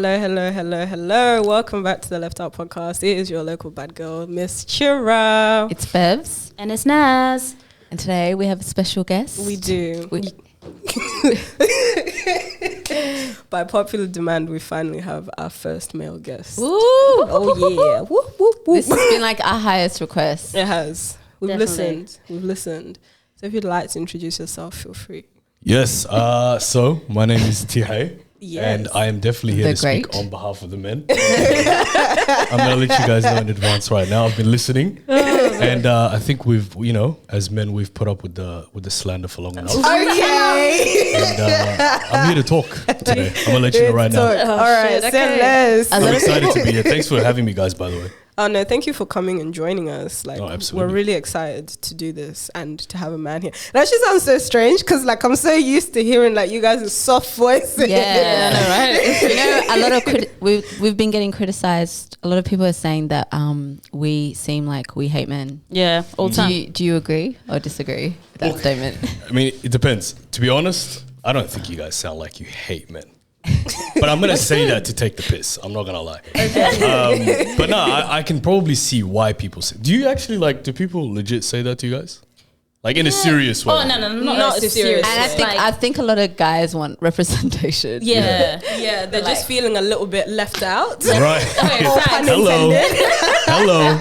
Hello. Welcome back to the Left Out Podcast. It is your local bad girl, Miss Chira. It's Bevs. And it's Naz. And today we have a special guest. We do. By popular demand, we finally have our first male guest. Woo! Oh, yeah. Whoop, whoop, whoop. This has been like our highest request. It has. We've Definitely. listened. So if you'd like to introduce yourself, feel free. Yes. So my name is Teexay. Yes. And I am definitely here The to speak great. on behalf of the men. I'm gonna let you guys know in advance right now. I've been listening, and I think we've, as men, we've put up with the slander for long enough. Okay. And I'm here to talk today. I'm gonna let you know right now. All right, shit, say okay. less. I'm excited to be here. Thanks for having me, guys. By the way. Oh no, thank you for coming and joining us. Like, Oh, absolutely. we're really excited to do this and to have a man here. That actually sounds so strange because like I'm so used to hearing like you guys' soft voices. Yeah, I know, right? You know, a lot of we've been getting criticized. A lot of people are saying that we seem like we hate men. Yeah, all the time. Do you agree or disagree with that statement? I mean, it depends. To be honest, I don't think you guys sound like you hate men. But I'm gonna say that to take the piss. I'm not gonna lie. But no, I can probably see why people say. Do you actually do people legit say that to you guys? Like in a serious way? Oh, no, Not a serious. And I think a lot of guys want representation. Yeah. Yeah, they're just feeling a little bit left out. Right. Okay, fine. Hello. Hello.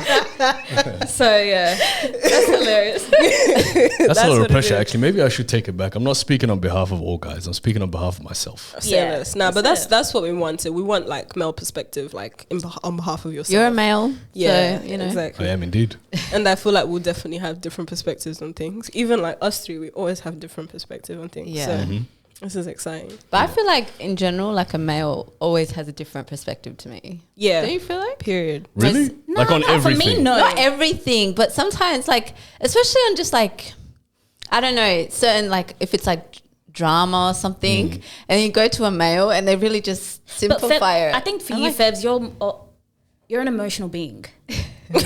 So, yeah, that's hilarious. That's a lot what of it pressure, is. actually. Maybe I should take it back. I'm not speaking on behalf of all guys. I'm speaking on behalf of myself. Yeah, Serious. Nah, but that's that's what we wanted. We want like male perspective, like on behalf of yourself. You're a male. Yeah, so, you know. exactly. I am indeed. And I feel like we'll definitely have different perspectives on things. Even like us three, we always have different perspective on things. Yeah. So Mm-hmm. this is exciting. But I feel like in general, like a male always has a different perspective to me. Yeah. Do you feel like? Period. Really? No, Like on not for me, everything? no. Not everything, but sometimes like, especially on just like, I don't know, certain like if it's like drama or something, and you go to a male and they really just But simplify it. I think for I'm you, like, Febs, you're an emotional being. Like,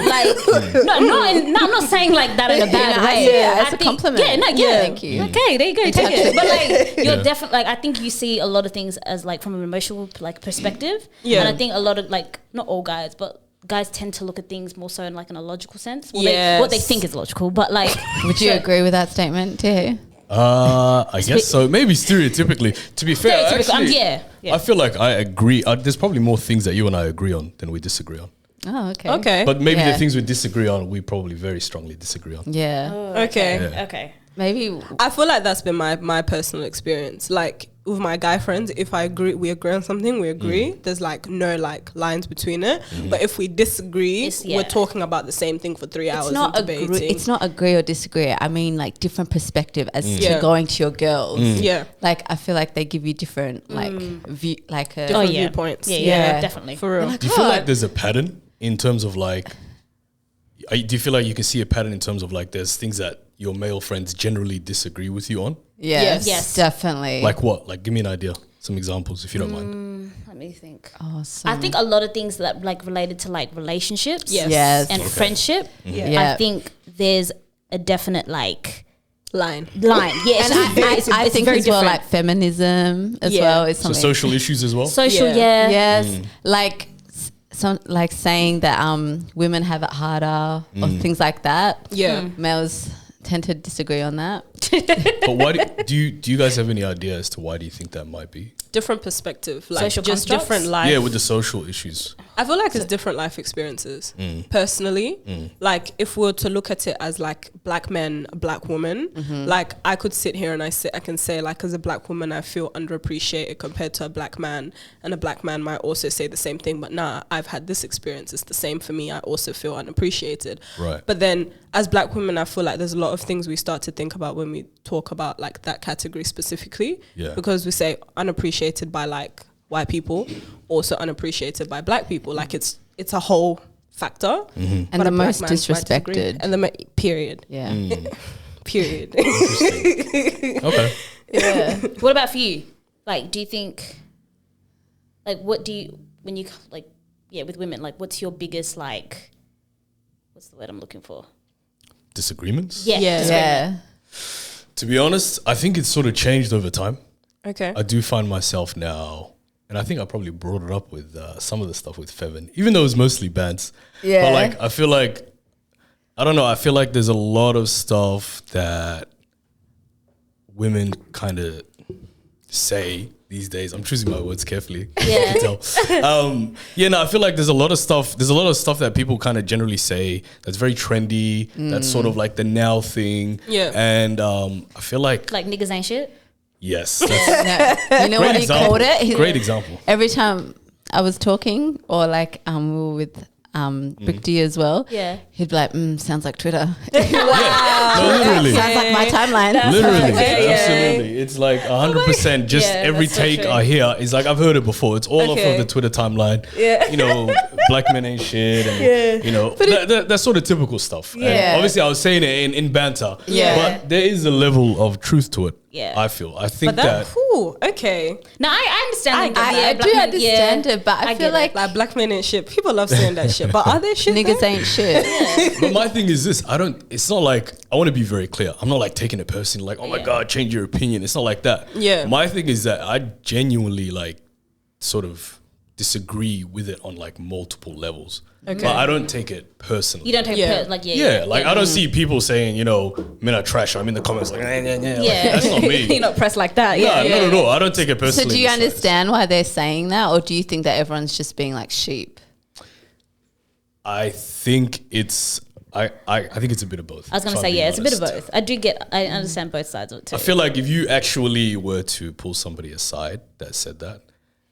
I'm not saying like that in a bad Yeah, way. yeah, it's I a compliment. Yeah, Yeah, thank you. Okay, there you go, take it. But like, you're Yeah. definitely like, I think you see a lot of things as like from an emotional like perspective. Yeah. And I think a lot of like, not all guys, but guys tend to look at things more so in like in a logical sense. Well, what they Yes. think is logical, but like, would you agree with that statement too? I guess so. Maybe stereotypically. To be fair, Stereotypical, actually, yeah. I feel like I agree. There's probably more things that you and I agree on than we disagree on. Oh, okay. Okay. But maybe Yeah. the things we disagree on, we probably very strongly disagree on. Yeah. Okay. Yeah. Okay. Maybe. I feel like that's been my personal experience. Like with my guy friends, if we agree on something, we agree. There's like no like lines between it. But if we disagree, It's- we're yeah. talking about the same thing for 3 hours It's not and debating. it's not agree or disagree. I mean, like different perspective as Yeah. to going to your girls. Yeah. Like I feel like they give you different like view, like a Different yeah. viewpoints. Yeah, Yeah. definitely. For real. Like, Do you feel oh, like there's a pattern in terms of like, do you feel like you can see a pattern in terms of like there's things that your male friends generally disagree with you on? yes, Yes. definitely. Like what? Like give me an idea, some examples if you don't mind. Let me think. oh, so I think a lot of things that like related to like relationships Yes. and friendship. Yeah. I think there's a definite like Line. line. Yeah, and I think very as well, different. like feminism as Yeah. well is So something. social issues as well. Social, Yeah. yeah. Yes, like some like saying that women have it harder or things like that. Yeah. Males tend to disagree on that. But why do you guys have any idea as to why do you think that might be? Different perspective. Like Social just constructs? different life. Yeah, with the social issues. I feel like it's different life experiences. Personally, like if we were to look at it as like black men, black woman, like I could sit here and I can say like as a black woman I feel underappreciated compared to a black man, and a black man might also say the same thing. But nah, I've had this experience. It's the same for me. I also feel unappreciated. Right. But then as black women, I feel like there's a lot of things we start to think about when we talk about like that category specifically. Yeah. Because we say unappreciated by like white people, also unappreciated by black people. Like it's a whole factor. And But the a black most man might disagree. disrespected. And period. Yeah. Period. Interesting. Okay. Yeah. What about for you? Like, do you think, like, what do you, when you, like, yeah, with women, like, what's your biggest, like, what's the word I'm looking for? Disagreements? Yeah. Yeah. disagreement. Yeah. To be honest, I think it's sort of changed over time. Okay. I do find myself now and I think I probably brought it up with some of the stuff with Fevin, even though it was mostly bands. Yeah. But like, I feel like, I don't know, I feel like there's a lot of stuff that women kind of say these days. I'm choosing my words carefully. Yeah. You can tell. I feel like there's a lot of stuff that people kind of generally say that's very trendy. That's sort of like the now thing. Yeah. And I feel like niggas ain't shit. yes. That's No, you know what he example. called it? Great example. Every time I was talking, or like we were with Big D as well. Yeah. He'd be like, sounds like Twitter. Yeah. No, literally. Sounds like my timeline. Literally, Okay. absolutely. It's like 100%. Just Yeah, every that's so take true. I hear is like I've heard it before. It's all off Okay. of the Twitter timeline. Yeah. You know, black men ain't shit, and you know that sort of typical stuff. And Yeah. obviously, I was saying it in banter. Yeah. But there is a level of truth to it. Yeah. I feel. I think But that, that. cool, okay. No, I understand. I like, get yeah, I black do men- understand yeah. it, but I I feel get like Like black men ain't shit. People love saying that shit, but are they shit? niggas though? ain't shit. But my thing is this: it's not like I want to be very clear. I'm not like taking it personally, like, oh my god, change your opinion. It's not like that. Yeah. My thing is that I genuinely like sort of disagree with it on like multiple levels. Okay. But I don't take it personally. You don't take Yeah. yeah. I don't see people saying, you know, men are trash. I'm in the comments like, nah. Like, Yeah, that's not me. You're not pressed like that. Yeah, Nah, not at all. I don't take it So personally. do you in the slightest. understand why they're saying that, or do you think that everyone's just being like sheep? I think it's I think it's a bit of both. I was gonna if I'm say being it's a bit of honest. both. I understand both sides of it too. I feel like if you actually were to pull somebody aside that said that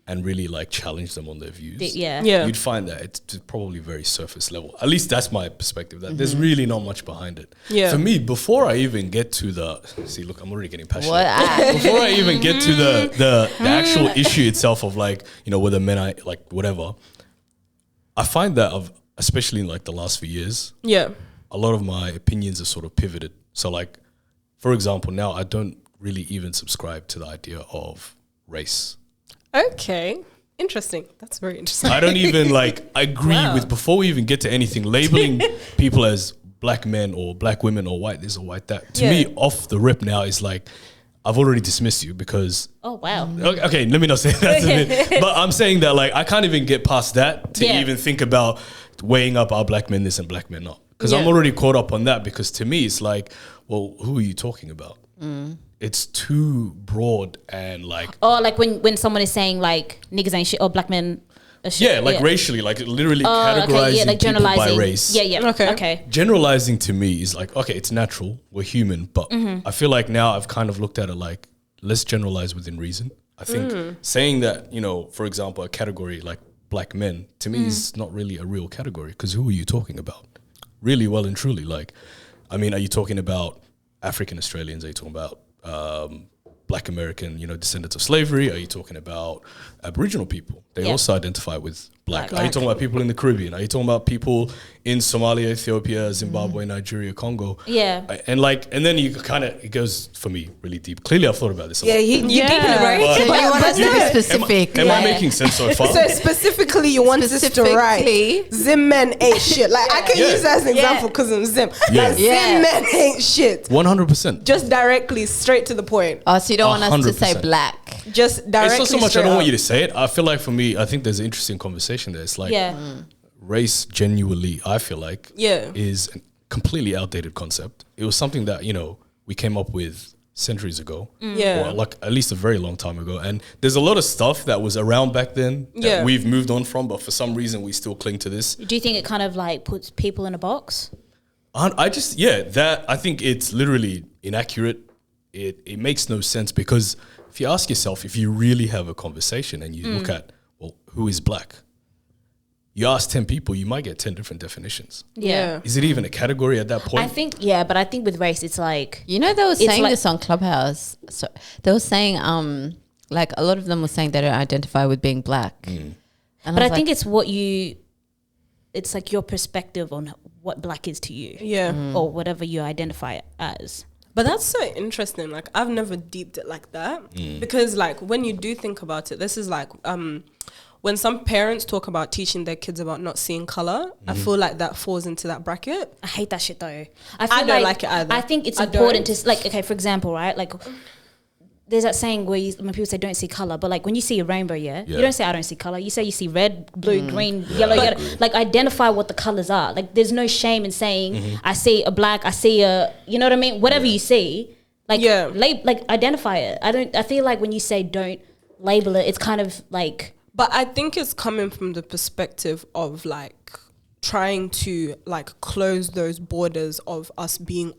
and really like challenge them on their views, Yeah. Yeah. you'd find that it's probably very surface level. At least that's my perspective. That there's really not much behind it. Yeah. For me, before I even get to look, I'm already getting passionate. What? Before I even get to the actual issue itself of like, you know, whether men are like whatever, I find that especially in like the last few years, Yeah. a lot of my opinions are sort of pivoted. So like, for example, now I don't really even subscribe to the idea of race. Okay. Interesting. That's very interesting. I don't even like agree with, before we even get to anything, labeling people as black men or black women or white this or white that. To Yeah. me, off the rip now is like, I've already dismissed you because Oh wow. okay, let me not say that to me. But I'm saying that like I can't even get past that to Yeah. even think about weighing up our black men this and black men not. Because I'm Yeah. already caught up on that, because to me it's like, well, who are you talking about? It's too broad and like Or like when someone is saying like niggas ain't shit or black men are shit. yeah, like racially, like literally Oh, categorizing okay, yeah, like people by generalizing. race. Yeah, yeah. Okay. Okay. Generalizing to me is like, okay, it's natural, we're human, but Mm-hmm. I feel like now I've kind of looked at it like, let's generalize within reason. I think saying that, you know, for example, a category like black men to me is not really a real category, because who are you talking about? Really, well and truly, like, I mean, are you talking about African Australians? Are you talking about Black American, you know, descendants of slavery? Are you talking about Aboriginal people? They Yeah. also identify with black. Are you Black. talking about people in the Caribbean? Are you talking about people in Somalia, Ethiopia, Zimbabwe, Nigeria, Congo? Yeah. And then you kind of, it goes for me really deep. Clearly, I've thought about this a lot. you're deep in it, right? But- So you want us to be specific. Am I Yeah. making sense so far? So specifically, you want us to Specifically. write Zim men ain't shit. Like I can Yeah. use that as an example because I'm Zim. Yeah. Like Yeah. Zim men ain't shit. 100%. Just directly, straight to the point. Oh, so you don't want us to say 100%. black. Just directly. It's not so much I straight don't want up. you to say it. I feel like for me, I think there's an interesting conversation there. It's like Yeah. race genuinely, I feel like, Yeah. is a completely outdated concept. It was something that, you know, we came up with centuries ago. Yeah. Or like at least a very long time ago. And there's a lot of stuff that was around back then that Yeah. we've moved on from, but for some reason we still cling to this. Do you think it kind of like puts people in a box? I just, yeah, that I think it's literally inaccurate. It makes no sense, because if you ask yourself, if you really have a conversation and you look at, well, who is black? You ask 10 people, you might get 10 different definitions. Yeah. Is it even a category at that point? I think but I think with race it's like You know, they were saying like- this on Clubhouse. So they were saying, like a lot of them were saying they don't identify with being black. And but I was think like, it's like your perspective on what black is to you. Yeah. Or whatever you identify it as. But that's so interesting. Like I've never deeped it like that, because like when you do think about it, this is like when some parents talk about teaching their kids about not seeing color. I feel like that falls into that bracket. I hate that shit though. I don't like it either. I think it's I important don't. to like, okay, for example, right? Like there's that saying where when people say don't see color, but like when you see a rainbow, you don't say I don't see color. You say you see red, blue, green, yellow. Like identify what the colors are. Like there's no shame in saying I see a black, I see a, you know what I mean? Whatever you see, like like identify it. I feel like when you say don't label it, it's kind of like. But I think it's coming from the perspective of like trying to like close those borders of us being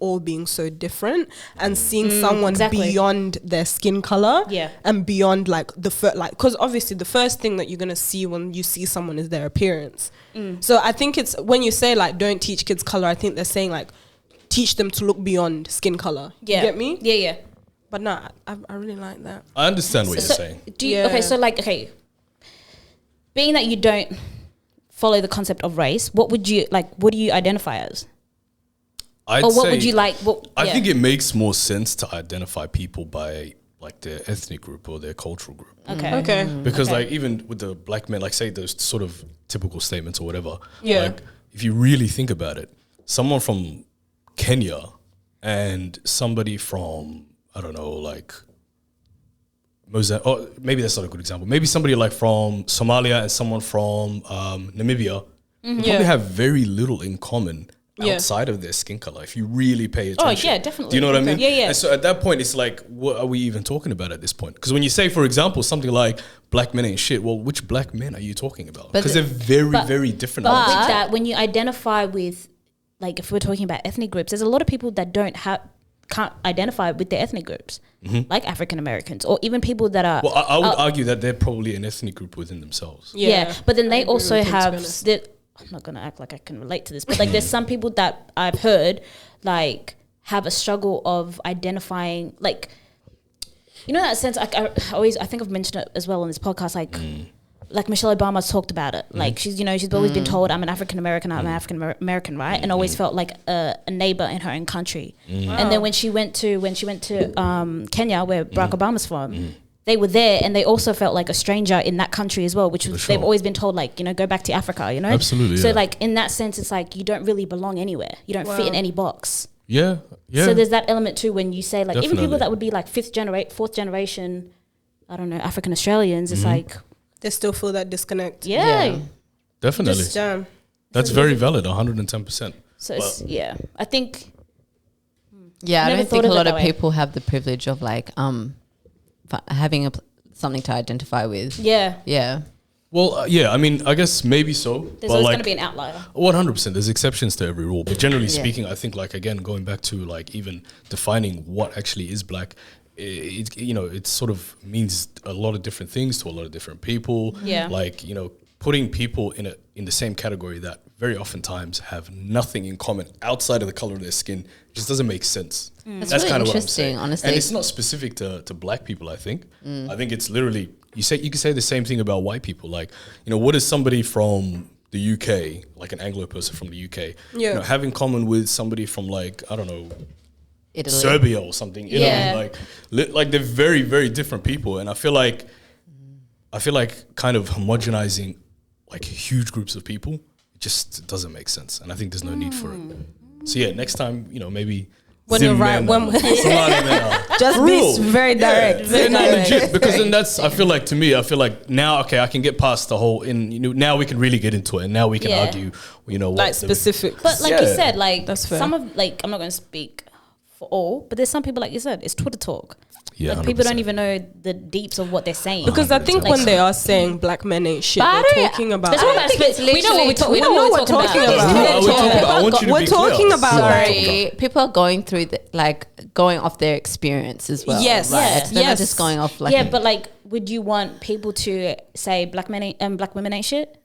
so different and seeing someone beyond their skin color and beyond like because obviously the first thing that you're gonna see when you see someone is their appearance. So I think it's when you say like don't teach kids color, I think they're saying like teach them to look beyond skin color. You get me? Yeah. But nah, I really like that. I understand what you're saying. Okay, so like being that you don't follow the concept of race, what do you identify as? What would you like? I think it makes more sense to identify people by like their ethnic group or their cultural group. Okay. Because like even with the black men, like say those sort of typical statements or whatever. Like if you really think about it, someone from Kenya and somebody from, I don't know, like Mozambique, or maybe that's not a good example. Maybe somebody like from Somalia and someone from Namibia probably have very little in common outside of their skin color if you really pay attention. Oh, yeah, definitely. Do you know what I mean? Yeah. And so at that point, it's like, what are we even talking about at this point? Because when you say, for example, something like black men ain't shit, well, which black men are you talking about? Because they're very different. But with that, when you identify with, like if we're talking about ethnic groups, there's a lot of people that can't identify with their ethnic groups, like African Americans, or even people that are. Well, I would argue that they're probably an ethnic group within themselves. Yeah, but then they also have. I'm not gonna act like I can relate to this, but like there's some people that I've heard like have a struggle of identifying, like, you know, that sense. Like I think I've mentioned it as well on this podcast, like. Like Michelle Obama's talked about it. Like she's always been told I'm an African American, right? And always felt like a neighbor in her own country. And then when she went to Kenya, where Barack Obama's from, they were there and they also felt like a stranger in that country as well, which was, they've always been told like, go back to Africa, Absolutely. So like in that sense, it's like you don't really belong anywhere. You don't fit in any box. Yeah. So there's that element too when you say like Definitely. even people that would be like fourth generation, I don't know, African Australians, it's like. They still feel that disconnect. Yeah. Definitely. Just, that's very valid, 110%. So it's, I think. Yeah, I Never don't think thought a of it lot that of way. people have the privilege of like having something to identify with. Yeah. Yeah. Well, I mean, I guess maybe so. There's always going to be an outlier. 100%. There's exceptions to every rule. But generally speaking, I think like, again, going back to like even defining what actually is black, it sort of means a lot of different things to a lot of different people. Yeah. Like, putting people in the same category that very oftentimes have nothing in common outside of the color of their skin just doesn't make sense. That's really kind of what I'm interesting, saying. honestly. And it's not specific to black people, I think. I think it's literally, you can say the same thing about white people. Like, what is somebody from the UK, like an Anglo person from the UK, have in common with somebody from like, I don't know, Italy. Serbia or something, like they're very, very different people. And I feel like kind of homogenizing like huge groups of people just doesn't make sense. And I think there's no need for it. So next time, maybe when you're right, just be very direct. Legit, because then I feel like now, okay, I can get past the whole, now we can really get into it and now we can argue, what like specific. But like you said, like that's fair. some of, like, I'm not going to speak for all, but there's some people, like you said, it's Twitter talk. Yeah, like people 100%. don't even know the deeps of what they're saying. Because I think when they are saying black men ain't shit, they're talking about. We know what we're talking about. We're talking about. Sorry, people are going through going off their experience as well. Yes, right? They're not just going off like. Yeah, but like, would you want people to say black women ain't shit?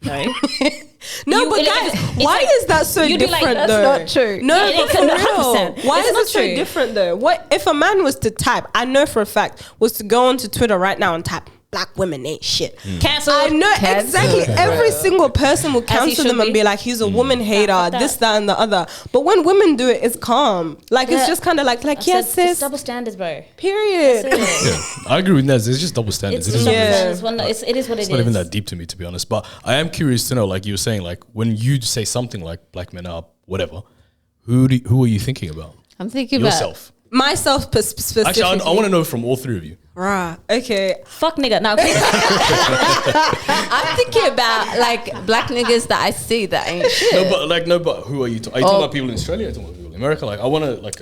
No. No, but guys, why is that so different that's though? not true. No, Yeah, but for 100%. real. Why It's is not it so true. different though? What if a man was to type, I know for a fact, was to go onto Twitter right now and type, black women ain't shit. Cancel. I know exactly. Every single person will cancel them and be. be like, he's a woman hater, this, that, and the other. But when women do it, it's calm. Like, it's just kind of like yes, sis. It's double standards, bro. Period. I agree with that. There's just double standards. It's It is double what it is. standards. It is what it is. It's not even that deep to me, to be honest. But I am curious to know, like you were saying, like when you say something like black men are whatever, who are you thinking about? I'm thinking Yourself. Myself specifically. Actually, I want to know from all three of you. Rah. Okay. Fuck nigga. Now, I'm thinking about like black niggas that I see that ain't shit. No, but who are you? Are you talking about people in Australia? Are you talking about people in America? Like, I want to like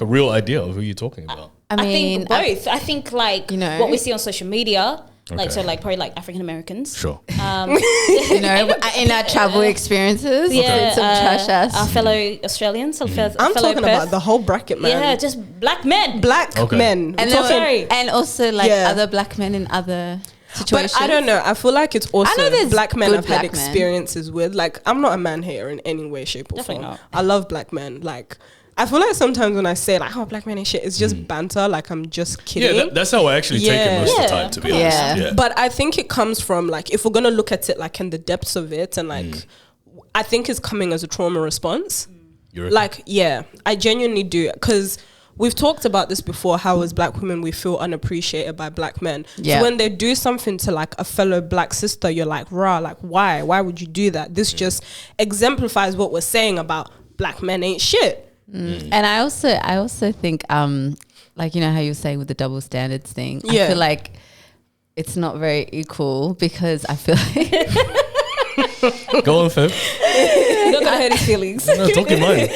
a real idea of who you're talking about. I think both. I think like what we see on social media. Like, so like probably like African Americans. Sure. In our travel experiences. Yeah. Some trash ass. Our fellow Australians. I'm talking about the whole bracket, man. Yeah, just black men. Black men. And also like other black men in other situations. But I don't know. I feel like it's also black men I've had men. experiences with. Like, I'm not a man hater in any way, shape, or Definitely form. not. I love black men. Like, I feel like sometimes when I say like, "Oh, black men and shit," it's just banter. Like, I'm just kidding. Yeah, that's how I actually take it most of the time, to be honest. Yeah. But I think it comes from like, if we're gonna look at it like in the depths of it, and like, I think it's coming as a trauma response. Like, yeah, I genuinely do, because we've talked about this before, how as black women we feel unappreciated by black men. So when they do something to like a fellow black sister, you're like, rah, like why would you do that? This just exemplifies what we're saying about black men ain't shit. And I also think like, you know how you say with the double standards thing, I feel like it's not very equal, because I feel like Go on, Feb. You're not gonna hurt his feelings. No, talk your mind.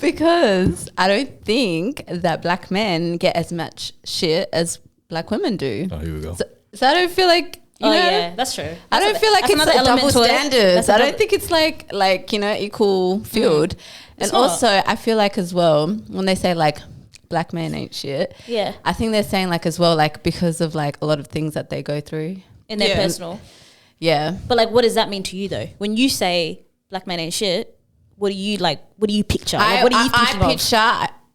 Because I don't think that black men get as much shit as black women do. Oh, here we go. So I don't feel like, you know, yeah, that's true. I don't feel like it's a double standards. I don't think it's like you know, equal field. And also, I feel like as well, when they say like black men ain't shit, I think they're saying like as well, like because of like a lot of things that they go through in their personal. Yeah. But like, what does that mean to you though? When you say black men ain't shit, what do you like? What do you picture? Like, what do you think I picture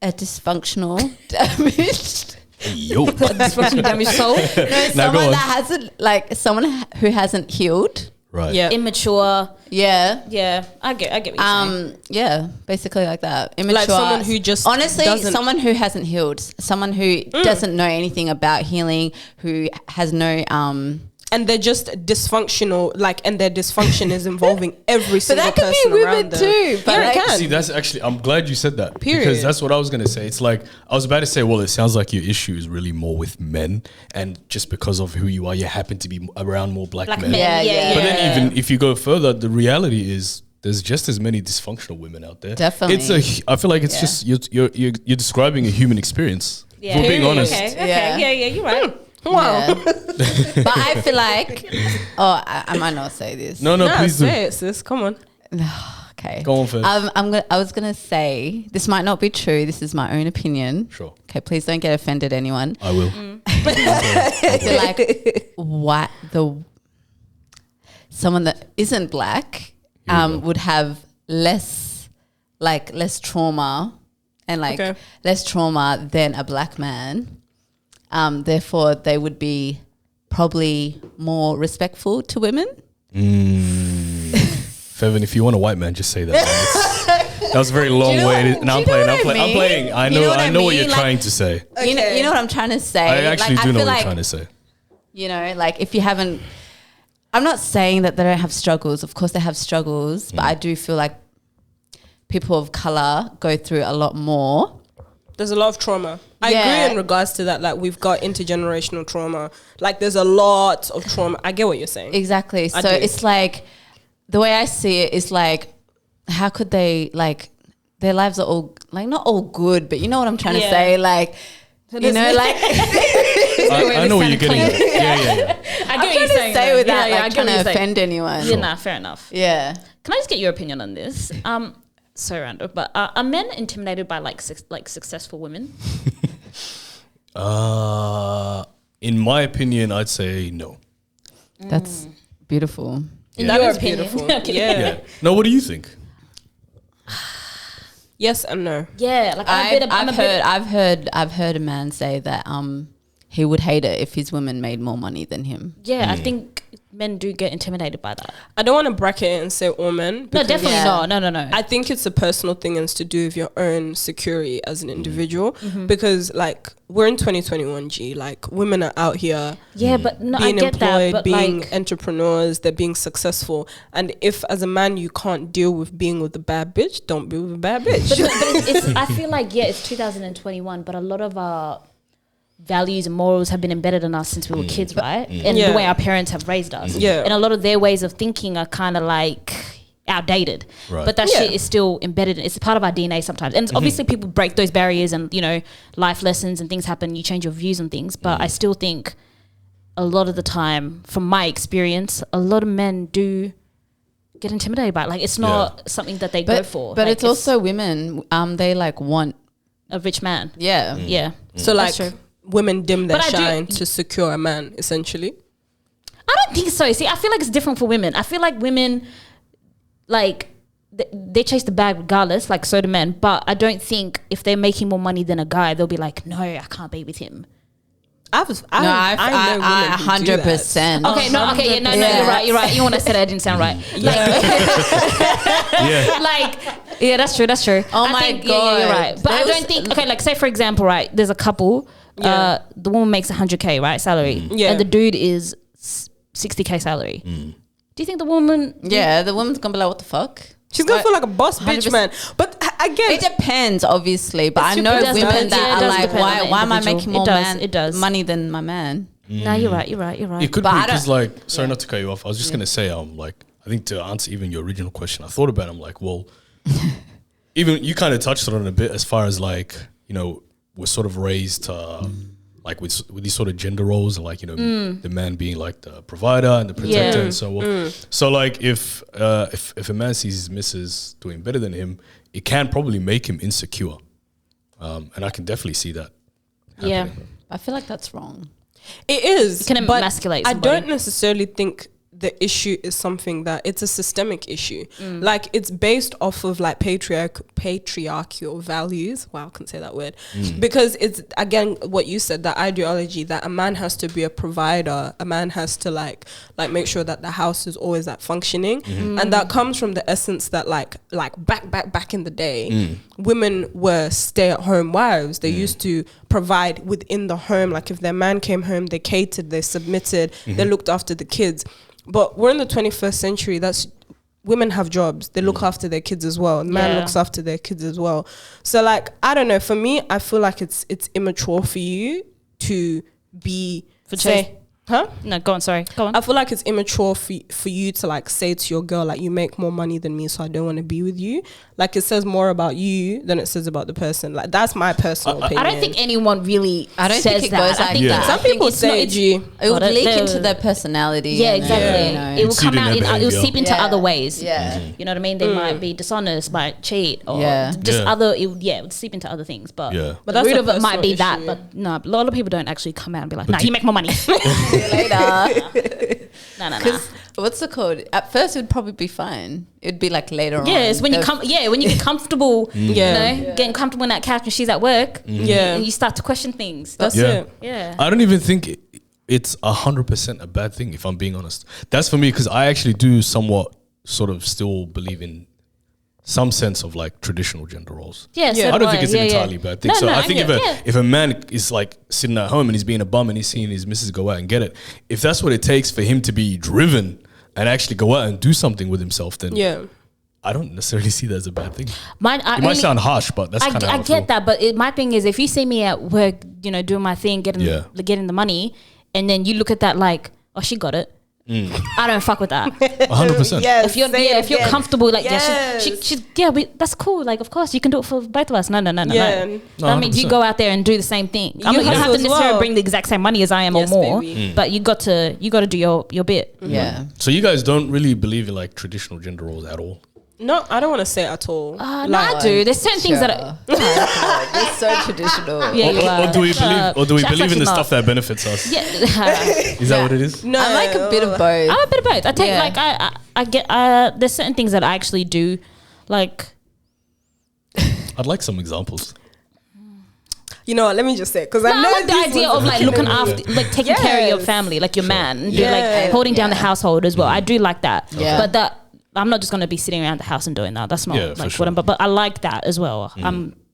a dysfunctional, damaged. Yo. Dysfunctional damaged soul. No, someone that hasn't, like someone who hasn't healed. Right. Yeah. Immature. Yeah. Yeah. I get what you're saying. Yeah, basically like that. Immature. Like someone who just honestly, someone who hasn't healed, someone who doesn't know anything about healing, who has no and they're just dysfunctional, like, and their dysfunction is involving every single person around them. But that could be women too. But yeah, it can. See, that's actually, I'm glad you said that. Period. Because that's what I was going to say. It's like, I was about to say, well, it sounds like your issue is really more with men. And just because of who you are, you happen to be around more black men. Yeah. But then even if you go further, the reality is there's just as many dysfunctional women out there. Definitely. I feel like it's just, you're describing a human experience. Yeah. If we're being honest. Okay, yeah, you're right. Wow. Yeah. But I feel like, I might not say this. No, please do. Say it, sis. Come on. Okay. Go on first. I was gonna say this might not be true. This is my own opinion. Sure. Okay, please don't get offended, anyone. I will. I feel like someone that isn't black would have less trauma and less trauma than a black man. Therefore, they would be probably more respectful to women. Fevin, if you want a white man, just say that. That was a very long way. No, I'm playing. I know what you're trying to say. Okay. You know what I'm trying to say? I actually do know what you're trying to say. You know, like if you haven't, I'm not saying that they don't have struggles. Of course they have struggles, but I do feel like people of color go through a lot more. There's a lot of trauma. I agree in regards to that. Like, we've got intergenerational trauma. Like, there's a lot of trauma. I get what you're saying. Exactly. So it's like, the way I see it is like, how could they, like, their lives are all, like, not all good, but you know what I'm trying to say? Like, you know, like. I know what you're getting at. Yeah. I get what you're saying. Say without trying to offend anyone. Yeah, nah, fair enough. Yeah. Can I just get your opinion on this? So random, but are men intimidated by like successful women? In my opinion, I'd say no. That's beautiful. In That your is opinion. beautiful. Yeah. No, what do you think? Yes and no. Yeah, like I've heard a man say that he would hate it if his woman made more money than him. Yeah, I think men do get intimidated by that. I don't want to bracket it and say all men. No, definitely not. No. I think it's a personal thing and it's to do with your own security as an individual. Because like we're in 2021, like women are out here but no, being I get employed, that, but being like, entrepreneurs, they're being successful. And if as a man you can't deal with being with a bad bitch, don't be with a bad bitch. but it's I feel like, it's 2021, but a lot of our values and morals have been embedded in us since we were kids, right? And the way our parents have raised us. Yeah. And a lot of their ways of thinking are kind of like outdated. Right. But that shit is still embedded. It's part of our DNA sometimes. And obviously people break those barriers and, life lessons and things happen. You change your views on things. But I still think a lot of the time, from my experience, a lot of men do get intimidated by it. Like, it's not something that they go for. But like, it's also women. They like want a rich man. Yeah. Yeah. So like women dim their But I do- shine to secure a man, essentially. I don't think so. See, I feel like it's different for women. I feel like women, like, they chase the bag regardless, like so do men. But I don't think if they're making more money than a guy, they'll be like, no, I can't be with him. I know women who do that. 100%. Okay, you're right. You know when I said it, I didn't sound right. That's true. Oh I my think, God. you're right. But I don't think, like say for example, right, there's a couple, the woman makes 100K, right, salary, and the dude is 60K salary. Do you think the woman... Yeah, the woman's gonna be like, what the fuck? She's gonna feel like a boss bitch, 100%. man. But again, It depends, obviously. But I know women that are like, why am I making more money than my man? No, you're right. It could be because, like, sorry not to cut you off. I was just gonna say, like, I think to answer even your original question, I thought about it. I'm like, well, even you kind of touched on it a bit as far as like, we're sort of raised like with these sort of gender roles, and like the man being like the provider and the protector and so on. So like if a man sees his missus doing better than him, it can probably make him insecure, and I can definitely see that happening. Yeah. I feel like that's wrong. it is. It can emasculate I somebody. don't necessarily think the issue is something that it's a systemic issue. Like it's based off of like patriarchal values. Wow, I couldn't say that word. Because it's again what you said, that ideology that a man has to be a provider, a man has to like make sure that the house is always like functioning. And that comes from the essence that like back in the day, women were stay-at-home wives. They used to provide within the home. Like if their man came home, they catered, they submitted, they looked after the kids. But we're in the 21st century. That's women have jobs. They look after their kids as well. Man looks after their kids as well. So like, I don't know. For me, I feel like it's immature for you to be No, go on. Sorry, go on. I feel like it's immature for you to like say to your girl like, you make more money than me, so I don't want to be with you. Like it says more about you than it says about the person. Like that's my personal opinion. I don't think anyone really. I don't says think it that. goes I like think that. Some people say, it would leak into their personality. Yeah, exactly. It will come out. It will seep into Yeah. other ways. Yeah. You know what I mean? They might be dishonest, might cheat, or just Yeah. other. It would seep into other things. But But the that's root a of it might be personal that. issue. But no, a lot of people don't actually come out and be like, "Nah, you make more money." Later. No. What's the code? At first, it would probably be fine. It'd be like later on. Yeah, it's when when you get comfortable. Yeah. Getting comfortable in that couch when she's at work. Yeah. and you start to question things. That's Yeah. it. Yeah. I don't even think it's 100% a bad thing, if I'm being honest. That's for me, because I actually do somewhat sort of still believe in some sense of like traditional gender roles. Yeah, so I don't do think it's an entirely bad thing. No, so no, I think get it. if a man is like sitting at home and he's being a bum and he's seeing his missus go out and get it, if that's what it takes for him to be driven and actually go out and do something with himself, then I don't necessarily see that as a bad thing. It might sound harsh, but that's kind of how I feel. get that, but my thing is, if you see me at work, doing my thing, getting the money, and then you look at that like, oh, she got it. I don't fuck with that. 100%. Yes, If you're comfortable, like Yes. that's cool. Like, of course, you can do it for both of us. No. Yeah. That means you 100%. go out there and do the same thing. You don't have have to to as necessarily well. bring the exact same money as I am Yes, or more, baby. but you got to do your bit. Yeah. So you guys don't really believe in like traditional gender roles at all? No, I don't want to say at all. No, I do. There's certain things that are. It's so traditional. Yeah, you are. Or do we believe? Or do we That's believe in the actually stuff that benefits us? Yeah. Is that what it is? No, I like a bit of both. I'm a bit of both. I take Yeah. I get there's certain things that I actually do, like I'd like some examples. You know what? Let me just say, because I know I like the idea of like looking after, like taking care of your family, like your man, like holding down the household as well. I do like that. Yeah. But that I'm not just going to be sitting around the house and doing that. That's not like what I'm. But I like that as well.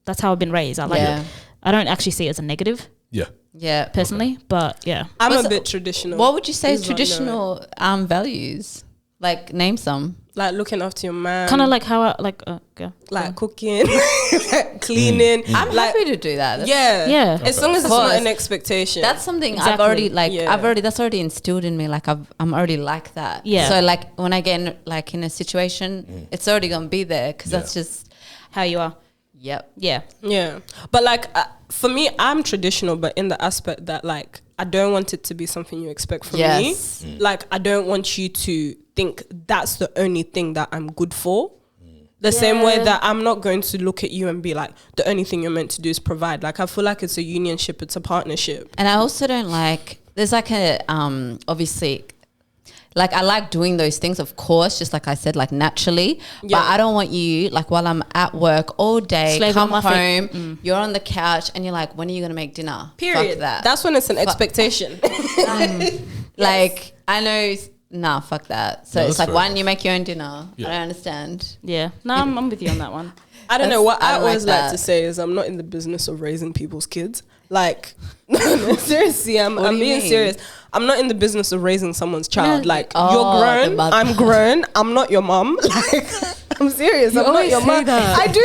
That's how I've been raised. I like it. I don't actually see it as a negative. Yeah. Personally, but yeah, I'm a bit traditional. What would you say is traditional values? Like, name some. Like looking after your man. kind of like how I like cooking, cleaning. I'm happy to do that. Yeah. As long as it's not an expectation. That's something Exactly. I've already that's already instilled in me. Like I'm already like that. Yeah. So like when I get in a situation, it's already gonna be there because that's just how you are. Yep. Yeah. Yeah. But like for me, I'm traditional, but in the aspect that like I don't want it to be something you expect from me. Like I don't want you to think that's the only thing that I'm good for. The same way that I'm not going to look at you and be like, the only thing you're meant to do is provide. Like I feel like it's a unionship, it's a partnership. And I also don't like, there's like a obviously, like I like doing those things, of course, just like I said, like naturally. But I don't want you, like while I'm at work all day, Slave come on my home, you're on the couch and you're like, when are you going to make dinner? Period. Fuck that. That's when it's an expectation. Like, I know, nah, fuck that. So it's like, fair. why don't you make your own dinner? I don't understand. Yeah. No, I'm with you on that one. I don't know. What I I always like like that. to say is I'm not in the business of raising people's kids. Like, no, seriously, I'm do you being mean? serious. I'm not in the business of raising someone's child. Yeah. Like, Oh, you're the grown, mother. I'm grown, I'm not your mum. Like, I'm serious. I'm not always your say mum. that. I do.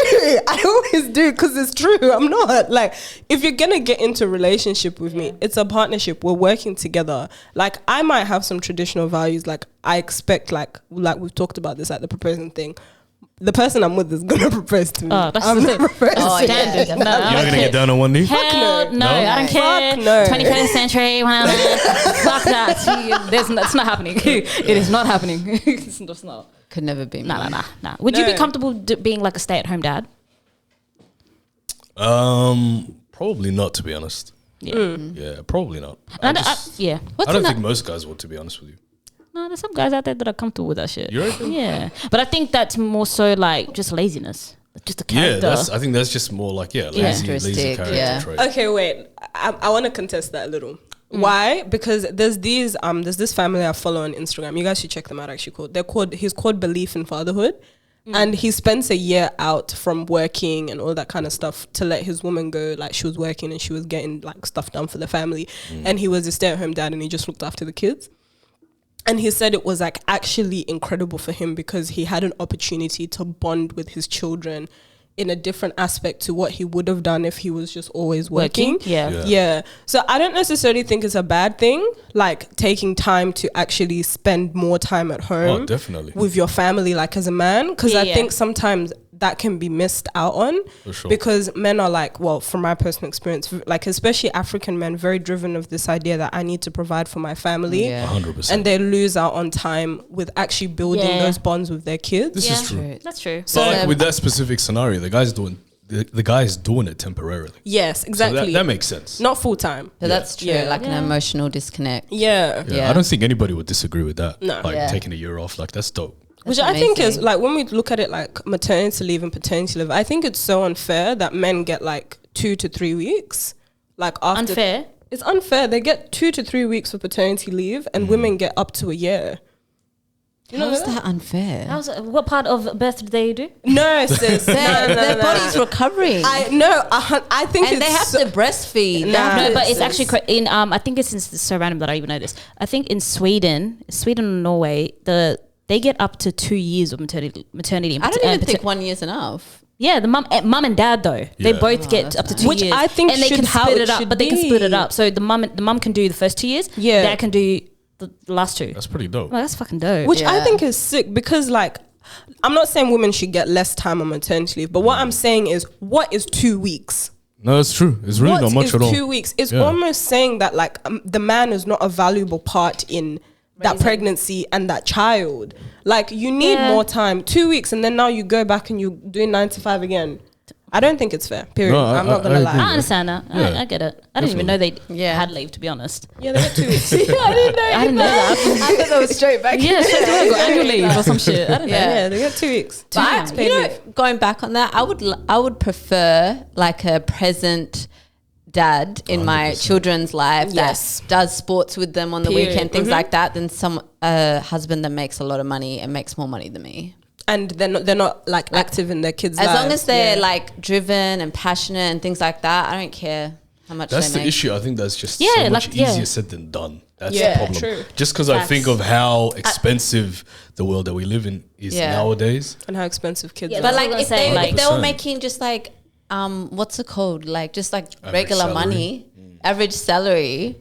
I always do because it's true. I'm not. Like, if you're going to get into a relationship with me, it's a partnership. We're working together. Like, I might have some traditional values. Like, I expect, like we've talked about this at the proposing thing. The person I'm with is gonna propose to me. Oh, that's I'm the not thing. proposing. Standard. You're No, I not don't gonna care. get down on one knee. Hell no, no. I don't care. Fuck no. 21st century, fuck that. It's not happening. It is not happening. It's just not. Could never be me. Nah. Would you be No. comfortable being like a stay-at-home dad? Probably not, to be honest. Yeah. Probably not. Yeah. I don't think most guys would, to be honest with you. No, there's some guys out there that are comfortable with that shit. You reckon? Yeah. But I think that's more so like just laziness. Just a character. I think that's just more like lazy Characteristic, character yeah. trait. Okay, wait. I want to contest that a little. Why? Because there's this family I follow on Instagram. You guys should check them out. Actually, he's called Belief in Fatherhood, and he spends a year out from working and all that kind of stuff to let his woman go. Like she was working and she was getting like stuff done for the family, and he was a stay-at-home dad and he just looked after the kids. And he said it was like actually incredible for him because he had an opportunity to bond with his children in a different aspect to what he would have done if he was just always working. Yeah. So I don't necessarily think it's a bad thing, like taking time to actually spend more time at home. Oh, definitely. With your family, like as a man. Because I think sometimes that can be missed out on. For sure. Because men are like, well, from my personal experience, like especially African men, very driven of this idea that I need to provide for my family. Yeah. 100%. And they lose out on time with actually building those bonds with their kids. This is true. That's true. So like with that specific scenario, the guy's doing it temporarily. Yes, exactly. So that makes sense. Not full time. But that's true, Yeah. like an emotional disconnect. Yeah. Yeah. I don't think anybody would disagree with that. No. Like taking a year off, like that's dope. Which That's I think is amazing. like when we look at it like maternity leave and paternity leave, I think it's so unfair that men get like 2 to 3 weeks. Like after Unfair? It's unfair. They get 2 to 3 weeks for paternity leave and women get up to a year. You know How is that unfair? What part of birth did they do? No, sis. Their body's recovering. I think and they have to breastfeed. Nah. No, but it's actually in I think it's so random that I even know this. I think in Sweden and Norway, they get up to 2 years of maternity. I don't even think 1 year's enough. Yeah, the mum and dad though they Yeah. both get up to 2 Which years, I think and they should can how split it it up. should But they can split it be. up. So the mum can do the first 2 years. Yeah. Dad can do the last 2. That's pretty dope. Well, that's fucking dope. Which I Yeah. think is sick because like I'm not saying women should get less time on maternity leave, but what I'm saying is what is 2 weeks? No, it's true. It's really not much is at all. 2 weeks? It's Yeah. almost saying that like the man is not a valuable part in that pregnancy and that child. Like you need more time. 2 weeks and then now you go back and you doing 9 to 5 again. I don't think it's fair. Period. No, I'm not gonna I lie. agree. I understand that. Yeah. I get it. I didn't even know they had leave, to be honest. Yeah, they get 2 weeks. I didn't know that. I thought that was straight back. Yeah, straight away, got annual leave or some shit. I don't know. Yeah, they get 2 weeks. 2 But weeks paid leave. going back on that, I would prefer like a present dad in my 100%. children's life Yes. that does sports with them on the Period. weekend, things like that, than some husband that makes a lot of money and makes more money than me. And they're not like active in their kids' As lives. long as they're Yeah. like driven and passionate and things like that, I don't care how much That's they the make. issue. I think that's just Yeah, so like, much yeah. easier said than done. That's Yeah, the problem. true. Just because I Facts. think of how expensive the world that we live in is Yeah. nowadays. And how expensive kids Yeah, are. But That's like what I'm if saying, like- they were 100%. making just like what's it called? Like just like Average regular salary. money, average salary.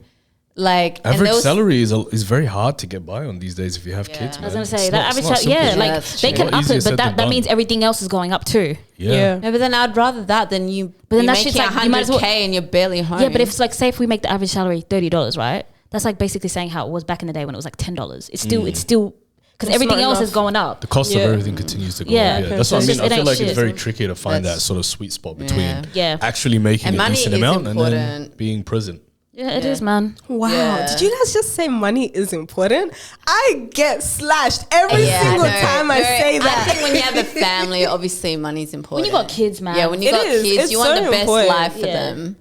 Like and Average there was- salary is very hard to get by on these days if you have kids. I Man. was gonna It's say not- that it's average not salary, simple. yeah, like that's they true. can Lot up easier it, said but than that done. means everything else is going up too. Yeah. No, but then I'd rather that than you. But then you're that shit's making like, you might as well- 100K and you're barely home. Yeah, but if it's like, say if we make the average salary $30, right? That's like basically saying how it was back in the day when it was like $10. It's still because It's everything not else enough. is going up. The cost of Yeah. everything continues to go Yeah. up. Yeah. Okay. That's So what I it's mean. just- I it feel ain't like shit. it's very tricky to find That's- that sort of sweet spot between Yeah. actually making And a money decent is amount and then important. being present. Yeah, it Yeah. is, man. Wow. Yeah. Did you guys just say money is important? I get slashed every single no, time I no, say I that. think when you have a family, obviously money's important. When you got kids, man. Yeah, when you It got is. kids, It's you want so the best important. life for Yeah. them.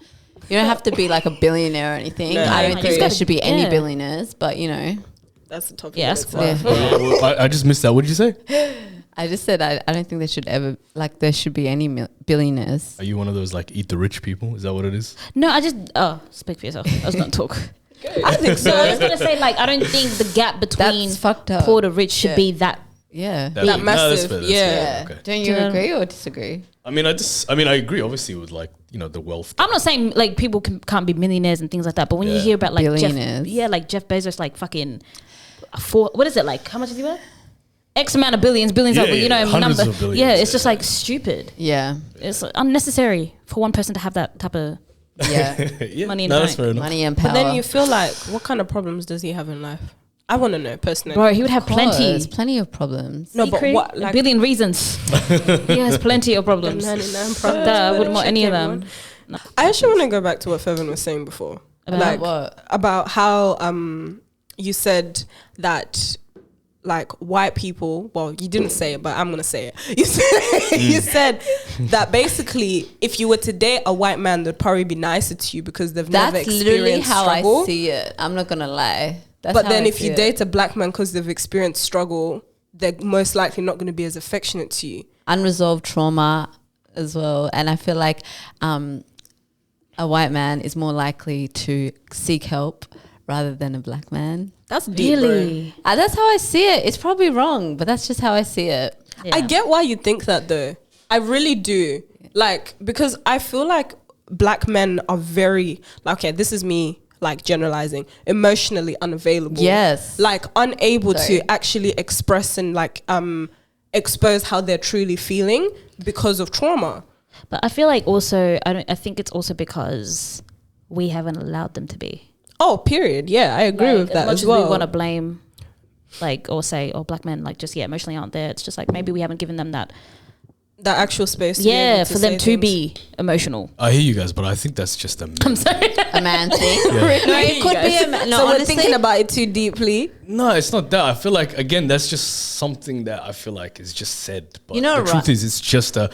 You don't have to be like a billionaire or anything. No, I I don't agree. think there should be any Yeah. billionaires, but you know, That's the topic. Yeah, in that's- itself. yeah. I just missed that. What did you say? I just said I don't think there should ever there should be any billionaires. Are you one of those like eat the rich people? Is that what it is? No, I just speak for yourself. I was gonna talk. I think So I was so. gonna say like I don't think the gap between That's fucked up. poor to rich should Yeah. be that. Yeah. That No, that's massive, fair, that's yeah. fair. Okay. Don't you Yeah. agree or disagree? I mean, I agree. Obviously, with like the wealth. I'm not saying like people can't be millionaires and things like that, but when you Yeah. hear about like Billionaires. Jeff Bezos, like fucking what is it like? How much is he worth? X amount of billions of Yeah, you know hundreds number. of billions, Yeah, it's just yeah. like stupid. Yeah. It's unnecessary for one person to have that type of Yeah. Yeah, Money in no, the that's bank. fair enough. Money and power. But then you feel like, what kind of problems does he have in life? I want to know personally. bro. He would have There's plenty. plenty of problems. No, but Secret, what, a like- billion reasons. He has plenty of problems. 99 Fuck that. I wouldn't want any of them. I actually want to go back to what Fevin was saying before. About like, what? About how you said that like white people, well, you didn't say it, but I'm gonna say it. You said that basically if you were to date a white man, they'd probably be nicer to you because they've never That's experienced literally how struggle. I see it. I'm not gonna lie. That's But how then I if see you it. date a black man because they've experienced struggle, they're most likely not going to be as affectionate to you. unresolved trauma as well, and I feel like a white man is more likely to seek help rather than a black man. That's deep, Really? That's how I see it. It's probably wrong, but that's just how I see it. Yeah. I get why you think that though. I really do. Like, because I feel like black men are very, like, okay, this is me like generalizing, emotionally unavailable. Yes. Like unable Sorry. to actually express and like expose how they're truly feeling because of trauma. But I feel like also I think it's also because we haven't allowed them to be. Oh, period. Yeah, I agree Like, with that much as well. we want to blame, like, or say, oh, black men, like, just emotionally aren't there. It's just like maybe we haven't given them that. That actual space. To be able For them say to things. be emotional. I hear you guys, but I think that's just a myth. I'm sorry. A man thing. Yeah. No, it could be a man. No, So we're honestly, thinking about it too deeply. No, it's not that. I feel like again, that's just something that I feel like is just said. But You know, the right. truth is, it's just a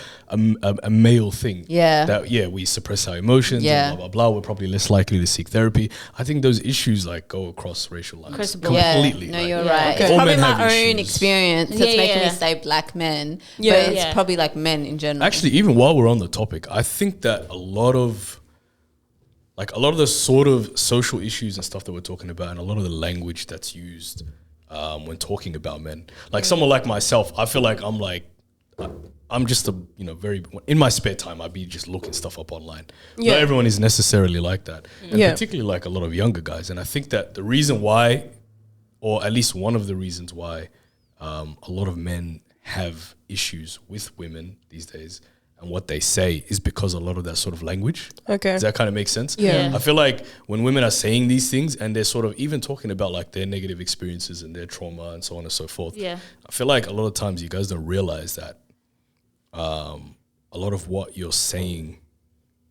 male thing. Yeah. That we suppress our emotions. Yeah. And blah blah blah. We're probably less likely to seek therapy. I think those issues like go across racial lines Across the board. completely. Yeah, no, like, you're Yeah. right. Okay. It's All probably men have my own issues. experience that's Yeah, making me yeah. say black men. Yeah. But it's Yeah. probably like men in general. Actually, even while we're on the topic, I think that a lot of the sort of social issues and stuff that we're talking about, and a lot of the language that's used when talking about men, like someone like myself, I feel like I'm just a very in my spare time I'd be just looking stuff up online. Yeah. Not everyone is necessarily like that, and Yeah. particularly like a lot of younger guys. And I think that the reason why, or at least one of the reasons why, a lot of men have issues with women these days and what they say is because a lot of that sort of language. Okay. Does that kind of make sense? Yeah. I feel like when women are saying these things and they're sort of even talking about like their negative experiences and their trauma and so on and so forth. Yeah. I feel like a lot of times you guys don't realize that a lot of what you're saying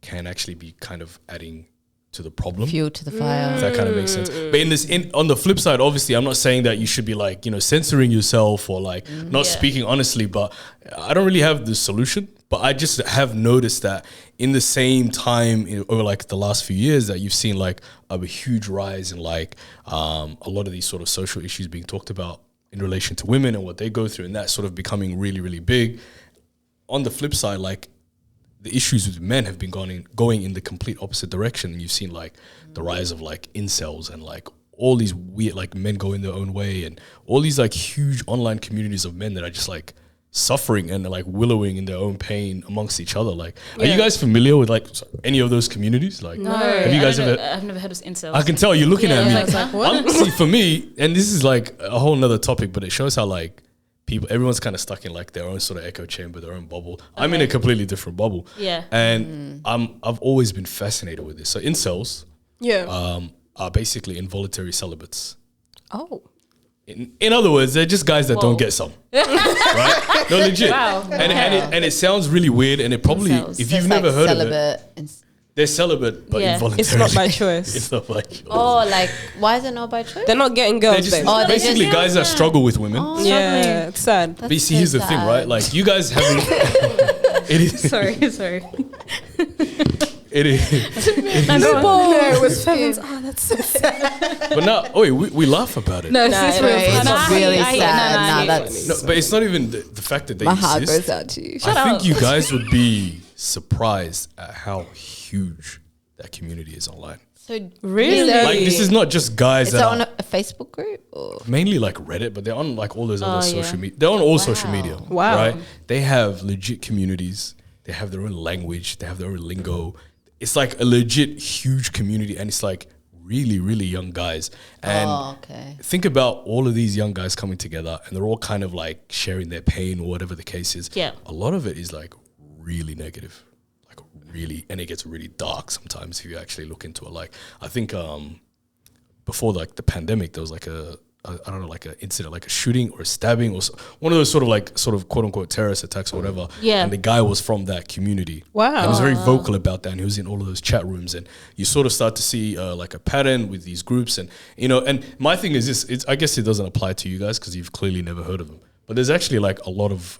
can actually be kind of adding to the problem. fuel to the fire. If that kind of makes sense. But on the flip side, obviously, I'm not saying that you should be like, censoring yourself or like not speaking honestly, but I don't really have the solution But I just have noticed that in the same time over like the last few years that you've seen like a huge rise in like a lot of these sort of social issues being talked about in relation to women and what they go through, and that sort of becoming really, really big. On the flip side, like the issues with men have been going in the complete opposite direction. And you've seen like the rise of like incels and like all these weird like men going their own way and all these like huge online communities of men that are just like suffering and like willowing in their own pain amongst each other. Like, are you guys familiar with like any of those communities? Like, No, have you guys ever? I've never heard of incels. I can tell you're looking at me. I was like, what? See, for me, and this is like a whole nother topic, but it shows how like everyone's kind of stuck in like their own sort of echo chamber, their own bubble. Okay. I'm in a completely different bubble. Yeah. And I've always been fascinated with this. So incels are basically involuntary celibates. Oh. In other words, they're just guys that don't get some. Right? No, legit. Wow. And it sounds really weird, and it probably, if you've never heard of it, they're celibate, but involuntary. It's not by choice. It's not by choice. Oh, like, why is it not by choice? They're not getting girls, they're just, basically guys that struggle with women. Oh, yeah, it's sad. But you see, here's the thing, right? Like, you guys haven't... it is... Sorry. It is... No, it was Fevins. Oh, that's so sad. But now, we laugh about it. No, it's really sad. No, but it's not even the fact that they exist. My heart goes out to you. I think you guys would be surprised at how huge that community is online. So really, like this is not just guys that are are on a Facebook group, or mainly like Reddit, but they're on like all those other social media. They're on all social media. Wow, right? They have legit communities. They have their own language. They have their own lingo. It's like a legit huge community, and it's like really, really young guys. And think about all of these young guys coming together, and they're all kind of like sharing their pain or whatever the case is. Yeah, a lot of it is like really negative. Really, and it gets really dark sometimes if you actually look into it. Like I think before like the pandemic, there was like I don't know, like an incident, like a shooting or a stabbing or one of those sort of quote unquote terrorist attacks or whatever. Yeah, and the guy was from that community. Wow, and he was very vocal about that, and he was in all of those chat rooms, and you sort of start to see like a pattern with these groups, and you know. And my thing is this: I guess it doesn't apply to you guys because you've clearly never heard of them, but there's actually like a lot of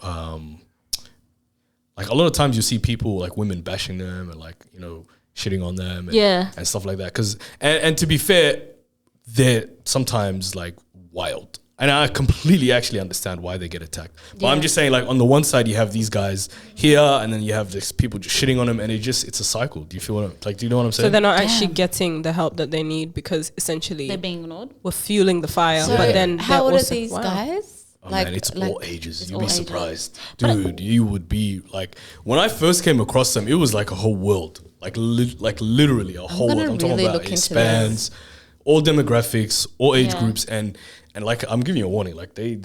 like a lot of times you see people like women bashing them and like, you know, shitting on them and stuff like that. Cause, and to be fair, they're sometimes like wild. And I completely actually understand why they get attacked. But I'm just saying, like, on the one side, you have these guys here, and then you have this people just shitting on them, and it's a cycle. Do you feel what I'm, like, do you know what I'm saying? So they're not actually getting the help that they need because essentially they're being ignored. We're fueling the fire. So but then how old are these guys? Oh man, it's all ages. You'd be surprised. Dude, you would be like, when I first came across them, it was like a whole world. Like literally a whole world. I'm talking about it spans all demographics, all age groups, and like I'm giving you a warning, like they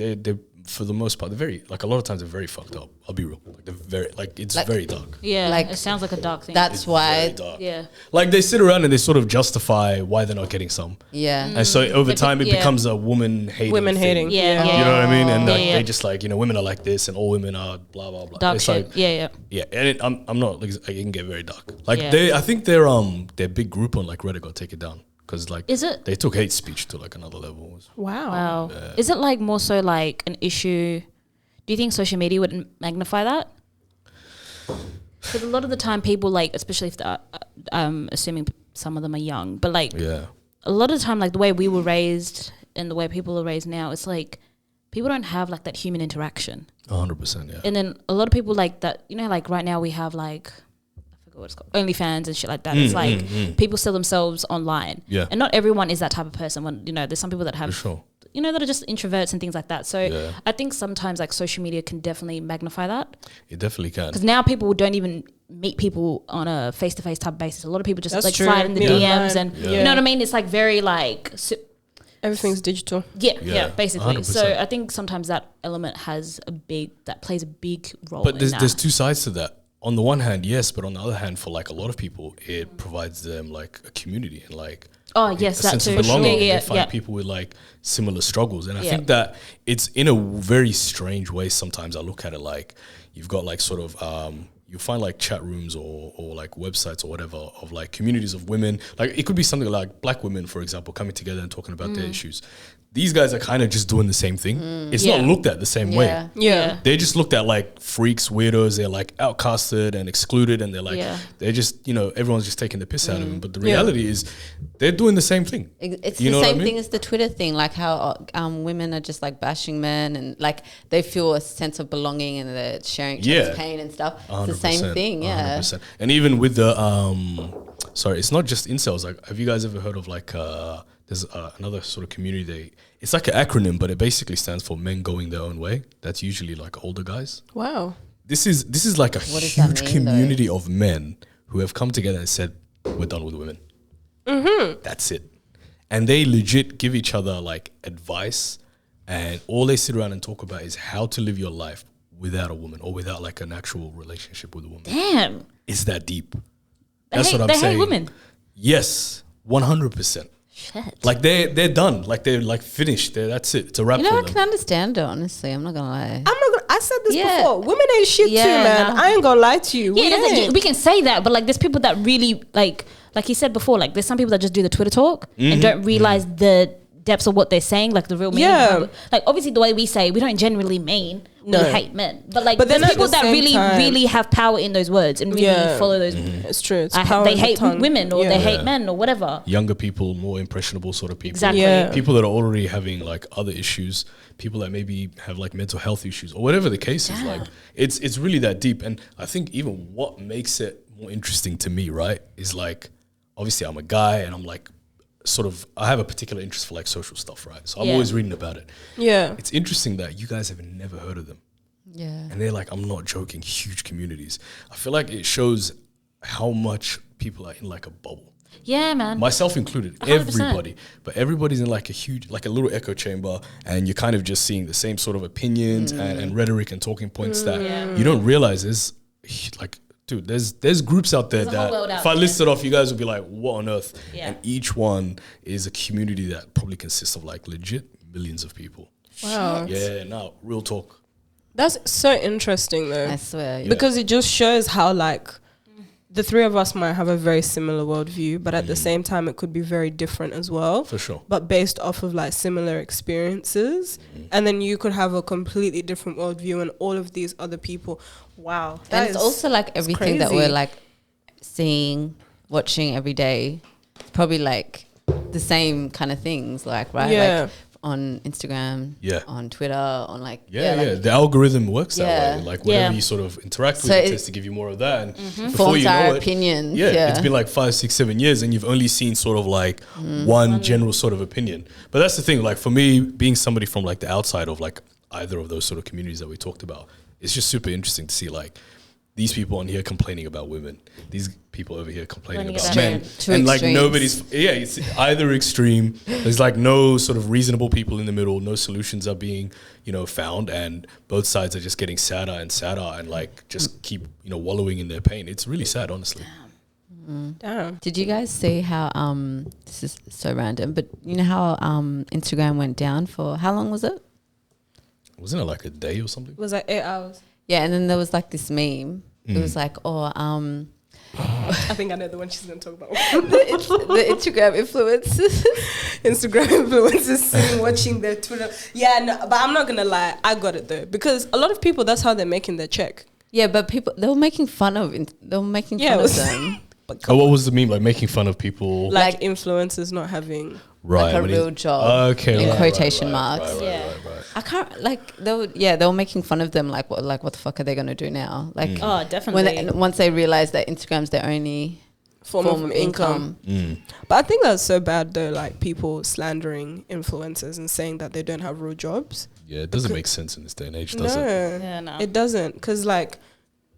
for the most part, they're very, like a lot of times they're very fucked up. I'll be real. Like they're very, like it's like, very dark. Yeah, like it sounds like a dark thing. That's it's why. Yeah. Like they sit around and they sort of justify why they're not getting some. Yeah. And so over time it becomes a woman hating. Yeah. You know what I mean? And like they just like, you know, women are like this and all women are blah blah blah. Dark it's shit. like, yeah. And I'm not like, it can get very dark. Like I think their big group on like Reddit got taken down. Because like they took hate speech to like another level. Wow. Yeah. Is it like more so like an issue? Do you think social media would magnify that? Because a lot of the time people like, especially if they're, assuming some of them are young, but like a lot of the time, like the way we were raised and the way people are raised now, it's like people don't have like that human interaction. 100%, yeah. And then a lot of people like that, you know, like right now we have like, what it's called, OnlyFans and shit like that. It's like people sell themselves online. Yeah. And not everyone is that type of person. When, you know, there's some people that have, for sure, you know, that are just introverts and things like that. So I think sometimes like social media can definitely magnify that. It definitely can. Because now people don't even meet people on a face-to-face type basis. A lot of people just like true. slide in the DMs and you know what I mean? It's like very like... everything's digital. Yeah, basically. 100%. So I think sometimes that element plays a big role. But there's two sides to that. On the one hand, yes, but on the other hand, for like a lot of people, it provides them like a community and like that sense too. of belonging. They find people with like similar struggles, and I think that it's in a very strange way. Sometimes I look at it like you've got like sort of you find like chat rooms or like websites or whatever of like communities of women. Like it could be something like Black women, for example, coming together and talking about their issues. these guys are kind of just doing the same thing. It's not looked at the same way. Yeah. They're just looked at like freaks, weirdos. They're like outcasted and excluded, and they're like, they're just, everyone's just taking the piss out of them. But the reality is, they're doing the same thing. It's the same thing as the Twitter thing, like how women are just like bashing men, and like they feel a sense of belonging and they're sharing each other's pain and stuff. It's the same thing, 100%. And even with the, sorry, it's not just incels. Like, have you guys ever heard of like, there's another sort of community. It's like an acronym, but it basically stands for men going their own way. That's usually like older guys. Wow. This is like a huge community of men who have come together and said, we're done with women. That's it. And they legit give each other like advice, and all they sit around and talk about is how to live your life without a woman or without like an actual relationship with a woman. Damn. It's that deep. That's what I'm saying. They hate women. Yes, 100%. Shit. Like they're done. Like they're like finished. That's it. It's a wrap for I them. can understand it, honestly. I'm not gonna lie. I said this before. Women ain't shit too, man. I ain't gonna lie to you. We can say that, but like there's people that really like he said before, like there's some people that just do the Twitter talk and don't realize the depths of what they're saying, like the real meaning. Yeah. Like obviously the way we say, we don't generally mean we hate men, but like then there's people that time, really have power in those words and really follow those. It's true. They hate women or they hate men or whatever. Younger people, more impressionable sort of people. Exactly. Yeah. People that are already having like other issues, people that maybe have like mental health issues or whatever the case is. Like it's really that deep. And I think even what makes it more interesting to me, right, is like obviously I'm a guy and I'm like I have a particular interest for like social stuff, right? So I'm always reading about it. Yeah. It's interesting that you guys have never heard of them. Yeah. And they're like, I'm not joking, huge communities. I feel like it shows how much people are in like a bubble. Yeah, man. Myself included, 100%. everybody. But everybody's in like a huge, like a little echo chamber, and you're kind of just seeing the same sort of opinions and rhetoric and talking points that you don't realize is like, dude, there's groups out there that if I listed off, you guys would be like, what on earth? Yeah. And each one is a community that probably consists of like legit millions of people. Wow. Yeah, no, real talk. That's so interesting though. I swear. Because it just shows how like the three of us might have a very similar worldview, but at the same time it could be very different as well. For sure. But based off of like similar experiences. And then you could have a completely different worldview and all of these other people. Wow. And it's also like everything that we're like seeing, watching every day. It's probably like the same kind of things, like, right? Yeah. Like on Instagram, on Twitter, on like like, the algorithm works that way. Like whatever you sort of interact with, it tends to give you more of that. And before forms you know our opinions. It's been like 5, 6, 7 years, and you've only seen sort of like one general sort of opinion. But that's the thing. Like for me, being somebody from like the outside of like either of those sort of communities that we talked about, it's just super interesting to see like these people on here complaining about women, these people over here complaining about men, and like nobody's it's either extreme. There's like no sort of reasonable people in the middle. No solutions are being found, and both sides are just getting sadder and sadder, and like just keep wallowing in their pain. It's really sad, honestly. Damn. Did you guys see how this is so random, but you know how Instagram went down for how long was it? Wasn't it like a day or something? It was like 8 hours. Yeah, and then there was like this meme. It was like, I think I know the one she's going to talk about. the Instagram influencers. Instagram influencers sitting watching their Twitter. Yeah, no, but I'm not going to lie. I got it though. Because a lot of people, that's how they're making their check. Yeah, but people, they were making fun of them. Oh, what was the meme? Like making fun of people? Like influencers not having... Like a real job. Okay. In quotation marks. Right. I can't like they were making fun of them like what the fuck are they gonna do now? Like oh, definitely. Once they realize that Instagram's their only form of income. But I think that's so bad though, like people slandering influencers and saying that they don't have real jobs. Yeah, it doesn't make sense in this day and age, does it? Yeah, no. It doesn't, because like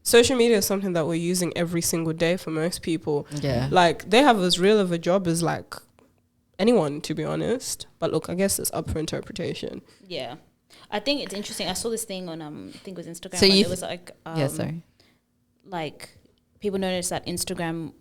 social media is something that we're using every single day for most people. Yeah. Like they have as real of a job as like anyone, to be honest. But look, I guess it's up for interpretation. Yeah. I think it's interesting. I saw this thing on I think it was Instagram. So it was like sorry. Like people noticed that Instagram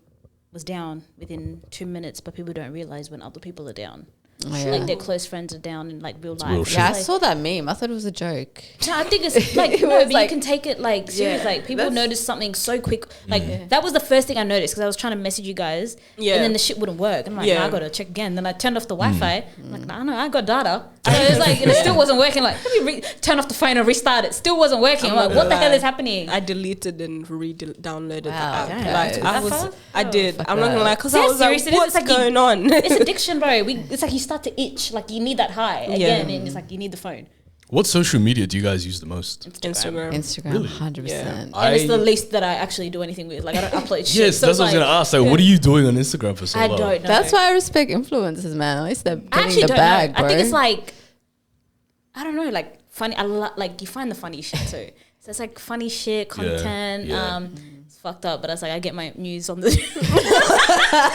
was down within 2 minutes, but people don't realize when other people are down. like their close friends are down in like real life. Yeah, I saw that meme. I thought it was a joke. No, I think it's like but you can take it like serious. Like people notice something so quick. Like that was the first thing I noticed because I was trying to message you guys, and then the shit wouldn't work. I'm like, I gotta check again. Then I turned off the Wi-Fi. I'm like, no, I got data. And it was like, and it still wasn't working. Like, let me turn off the phone and restart it. Still wasn't working. I'm like, what the hell is happening? I deleted and re-downloaded the app. Guys. I did. I'm not gonna lie, because I was like, what's going on? It's addiction, bro. It's like you start to itch. Like you need that high again, and it's like you need the phone. What social media do you guys use the most? Instagram, really? 100%. And it's the least that I actually do anything with. Like I don't upload shit. Yes, so that's what I was gonna ask. Like, what are you doing on Instagram for so long? I don't know. That's why I respect influencers, man. At least they're getting the don't bag, know. bro. I think it's like, I don't know, like funny. like you find the funny shit too. So it's like funny shit, content. It's fucked up, but it's like I get my news on the.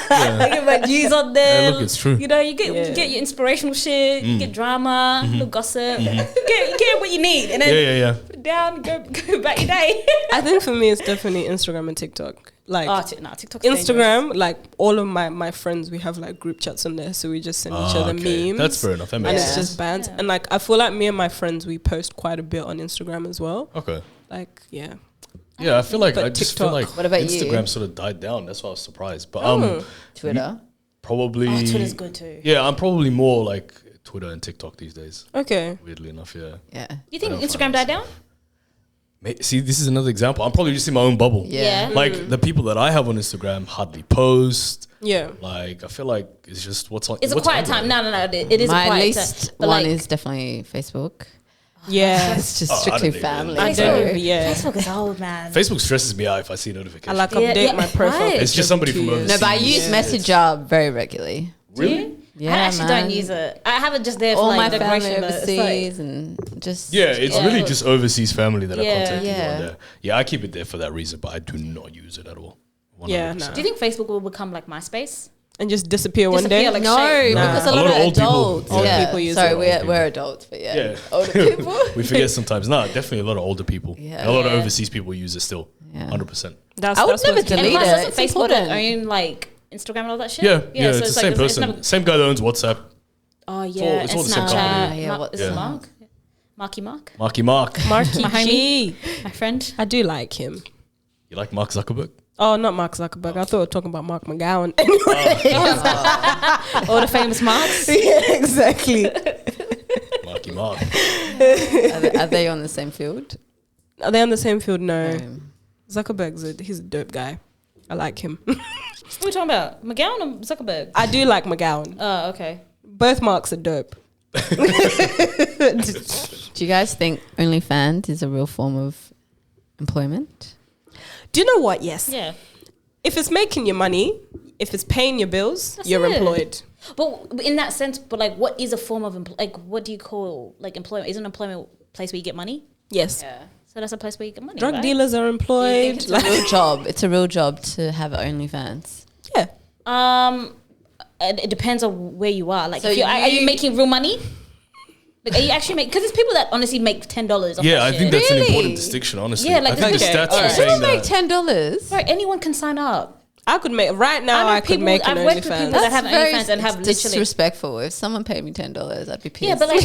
I get my news on there. Yeah, look, it's true. You know, you get your inspirational shit. You get drama, little gossip. You get what you need, and then put down, go about your day. I think for me, it's definitely Instagram and TikTok. Like TikTok's Instagram, dangerous. like all of my friends, we have like group chats on there, so we just send each other memes. That's fair enough. That makes and sense. it's just bands. And like I feel like me and my friends, we post quite a bit on Instagram as well. Okay. Like I feel like But I just TikTok. feel like What about Instagram you? sort of died down. That's why I was surprised. But Twitter. probably Twitter's good too. Yeah, I'm probably more like Twitter and TikTok these days. Okay. Weirdly enough, yeah. Yeah. You think I don't Instagram find died down? See, this is another example. I'm probably just in my own bubble. Yeah. Like the people that I have on Instagram hardly post. Yeah. Like I feel like it's just what's on. It's a what's quiet on time. there. No. It is a My quiet least time. But one like, is definitely Facebook. Yeah. It's just I strictly don't even- family. I so- don't. Yeah. Facebook is old, man. Facebook stresses me out if I see I notifications. like update my profile. right. It's just somebody from 2 years. overseas. No, but I use Yeah. Messenger very regularly. Really? Yeah, I actually man. don't use it. I have it just there for All like my family decoration. But it's like, overseas and just Yeah, it's really just overseas family that I Yeah. contact you Yeah. on there. Yeah, I keep it there for that reason, but I do not use it at all. 100%. Yeah, no. do you think Facebook will become like MySpace? And just disappear one day. Disappear, like, no, shape. because Nah. a lot of old people. adults. Old yeah. people use Sorry, it. Old people. we're adults, but yeah, Yeah. older people. We forget sometimes. No, definitely a lot of older people. Yeah. And a lot of Yeah. overseas people use it still. Yeah. 100%. That's I would that's never what's- And delete plus, it. doesn't It's Facebook important. own like Instagram and all that shit? Yeah, so it's the like, same person. never- Same guy that owns WhatsApp. Oh yeah, it's and all the same Snapchat. company. Yeah, Is it yeah. Mark? Marky Mark, Marky Mark. Marky My G. my friend. I do like him. You like Mark Zuckerberg? Oh, not Mark Zuckerberg. I thought we were talking about Mark McGowan. All the famous Marks. Yeah, exactly. Marky Mark. Are they on the same field? Are they on the same field? No. Um, Zuckerberg's he's a dope guy. I like him. What are we talking about? McGowan or Zuckerberg? I do like McGowan. Oh, okay. Both Marks are dope. do you guys think OnlyFans is a real form of employment? Do you know what? Yes. Yeah. If it's making you money, if it's paying your bills, That's you're it. employed. But in that sense, but like, what is a form of like? What do you call like employment? Is an employment a place where you get money? Yes. Yeah. So that's a place where you get money. Drug right? dealers are employed. It's a real job. It's a real job to have OnlyFans. Yeah. It depends on where you are. Like, So if are you you- making real money? Like, are you actually making? Because there's people that honestly make $10. Yeah, I think that's an Really? important distinction, honestly. Yeah, like, I think the okay, stats alright. are saying People make that. $10. Right, anyone can sign up. I could make right now. I could make an I've worked with people OnlyFans. that have OnlyFans and have it's literally. disrespectful. If someone paid me $10, I'd be pissed. Yeah, but like,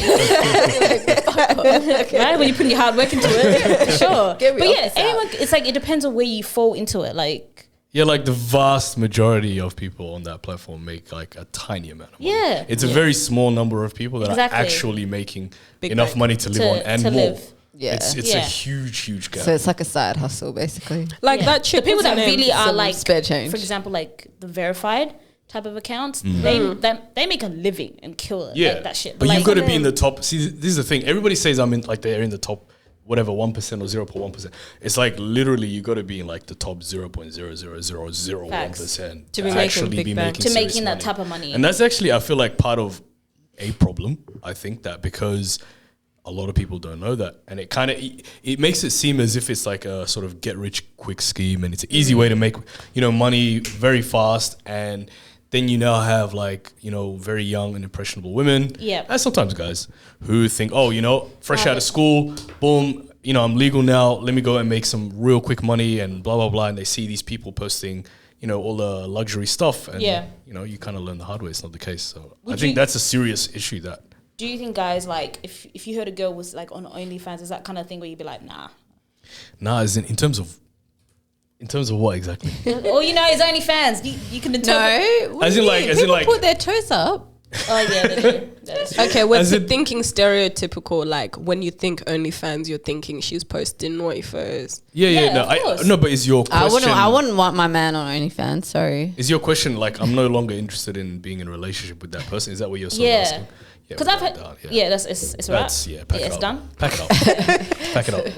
right when you put your hard work into it, sure. Get me But off yeah, this app. anyone. It's like it depends on where you fall into it. Like, Yeah, like the vast majority of people on that platform make like a tiny amount of money. Yeah. It's a very small number of people that Exactly. are actually making Big enough bank. money to live on and to more. live. Yeah. It's a Yeah. huge gap. So it's like a side hustle, basically. Like Yeah. that chick. The people what's her that name? really are Some like, spare change. for example, like the verified type of accounts, Mm. they make a living and kill it. Yeah, like that shit. But like, you've got to be in the top. See, this is the thing. Everybody says I'm in, like they're in the top, whatever 1% or 0.1%. It's like literally you got to be in like the top 0.00001% To be making big bank. to serious making that money. type of money. And that's actually, I feel like, part of a problem. I think that because a lot of people don't know that, and it kind of it makes it seem as if it's like a sort of get rich quick scheme, and it's an easy way to make money very fast. And then you now have like very young and impressionable women, Yep. and sometimes guys who think, fresh out of school, boom, I'm legal now. Let me go and make some real quick money and blah blah blah. And they see these people posting you know, all the luxury stuff. And, you know, you kind of learn the hard way. It's not the case. So I think that's a serious issue that. Do you think, guys, like, if you heard a girl was, like, on OnlyFans, is that kind of thing where you'd be like, nah? Nah, as in terms of what exactly? Well, you know, it's OnlyFans. You can interpret. No. As in like put their toes up. Oh, yeah, they do. Okay, we're thinking stereotypical. Like when you think OnlyFans, you're thinking she's posting noifos. No, but is your question? I wouldn't want my man on OnlyFans. Sorry. Is your question like I'm no longer interested in being in a relationship with that person? Is that what you're sort of asking? Because I've heard, it's right. It's done. Pack it up. Pack it up. It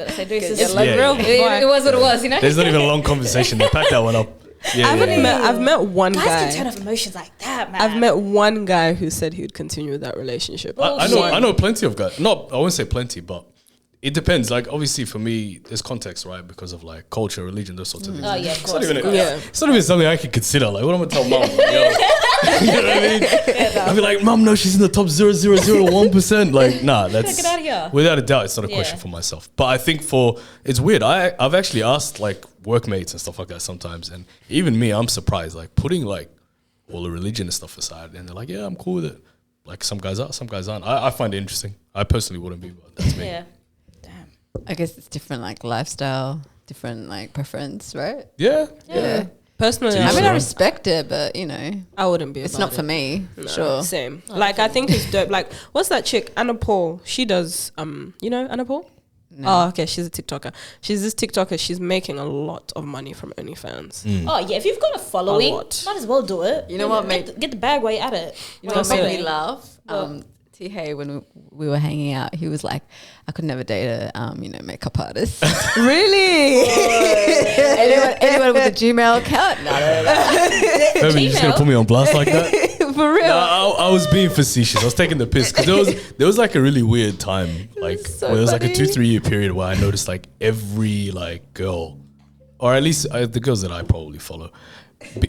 was what it was, you know. There's not even a long conversation there. Pack that one up. I've met one guy. Guys can turn off emotions like that, man. I've met one guy who said he would continue with that relationship. I know plenty of guys. Not, I won't say plenty, but it depends. Like obviously for me, there's context, right? Because of like culture, religion, those sorts of things. Oh yeah, of course. It's not even something I can consider. Like, what am I gonna tell mom? Like, you know what I mean? I'd be like, mom, no, she's in the top 0.001%. Like, nah, that's get out of here. Without a doubt, it's not a question for myself. But I think it's weird. I've actually asked like workmates and stuff like that sometimes, and even me, I'm surprised. Like putting like all the religion and stuff aside, and they're like, yeah, I'm cool with it. Like some guys are, some guys aren't. I find it interesting. I personally wouldn't be, but that's me. Yeah. Damn. I guess it's different, like lifestyle, different like preference, right? Yeah. Personally, I respect it, but you know, I wouldn't be. It's not for me. No, sure. Same. Like I think it's dope. Like what's that chick? Anna Paul. She does. You know Anna Paul? No. Oh, okay. She's a TikToker. She's this TikToker. She's making a lot of money from OnlyFans. Oh yeah, if you've got a following, might as well do it. You know what? Get the bag while you're at it. You know what made me laugh? Teexay, when we were hanging out, he was like, I could never date a makeup artist. Really? anyone with a Gmail account? No. Maybe you're just gonna put me on blast like that? For real? No, I was being facetious. I was taking the piss because there was like a really weird time, like so where there was like a funny. 2-3 year period where I noticed like every like girl, or at least the girls that I probably follow,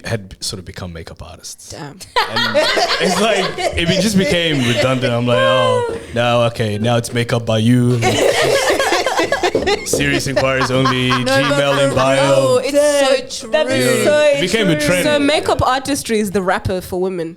had sort of become makeup artists. Damn. And it's like it just became redundant. I'm like, oh, now it's makeup by you. Serious inquiries only. Gmail in bio. No, it's so true. It became a trend. So makeup artistry is the rapper for women.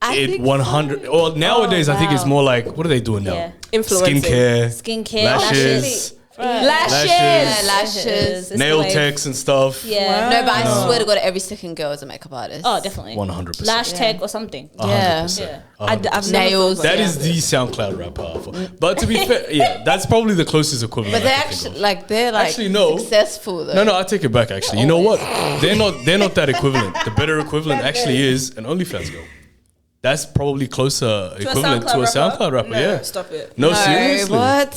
It 100. Well, nowadays I think it's more like, what are they doing now? Yeah. Influencing. Skincare, lashes. Lashes. Nail techs and stuff. Yeah. No, but I swear to God, every second girl is a makeup artist. Oh, definitely. 100%. Lash tech or something. 100%. I've Nails. never That is the SoundCloud rapper. But to be fair, that's probably the closest equivalent. But they're Actually, no. successful though. No, I take it back. Actually, you know what? They're not that equivalent. The better equivalent actually is an OnlyFans girl. That's probably closer equivalent to a SoundCloud rapper. No, yeah, stop it. No, seriously. What?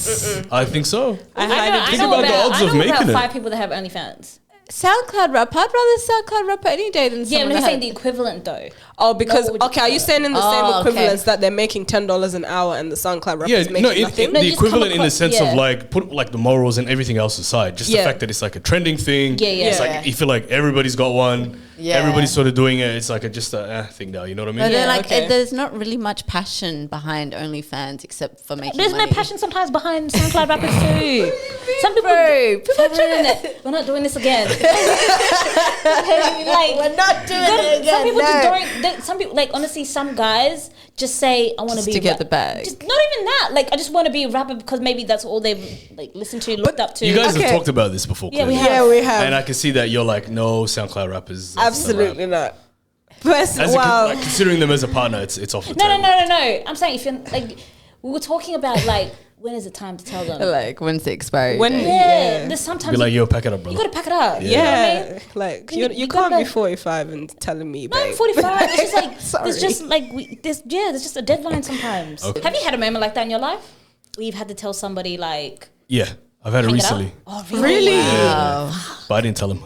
I think so. I Think about the odds of making it. 5 people that have OnlyFans. SoundCloud rapper. I'd rather SoundCloud rapper any day than Yeah, someone but I'm that saying the equivalent though. Oh, because No, are you saying in the same equivalence that they're making $10 an hour and the SoundCloud rappers making nothing? The just equivalent come in the across- sense of like put like the morals and everything else aside, just the fact that it's like a trending thing. Yeah. It's like you feel like everybody's got one. Yeah. Everybody's sort of doing it. It's like just a thing now. You know what I mean? But then, Yeah, like, okay. there's not really much passion behind OnlyFans except for making There's money. no passion sometimes behind SoundCloud rappers too. Some people, we're not doing this again. Like, We're not doing it again. Some people just no. don't. Some people, like, honestly, some guys just say, "I want to be to get the bag. Just, not even that. Like, I just want to be a rapper because maybe that's all they've like listened to, looked up to. You guys have talked about this before. Yeah, we clearly. have. Yeah, we have. And I can see that you're like, no SoundCloud rappers. Absolutely not. Like, considering them as a partner, it's off the table. No. I'm saying if you're like, we were talking about like, when is it time to tell them? Like, when's the expiry When- date? Yeah, there's sometimes Be like, yo, pack it up, you brother. gotta pack it up. Yeah, You know what I mean? like You you gotta, can't be like- 45 and telling me, No, I'm babe. 45. It's just like Sorry. there's just like there's just a deadline sometimes. Okay. Have you had a moment like that in your life where you've had to tell somebody like Yeah, I've had it hang it recently. up? Oh, Really? Wow. But I didn't tell them.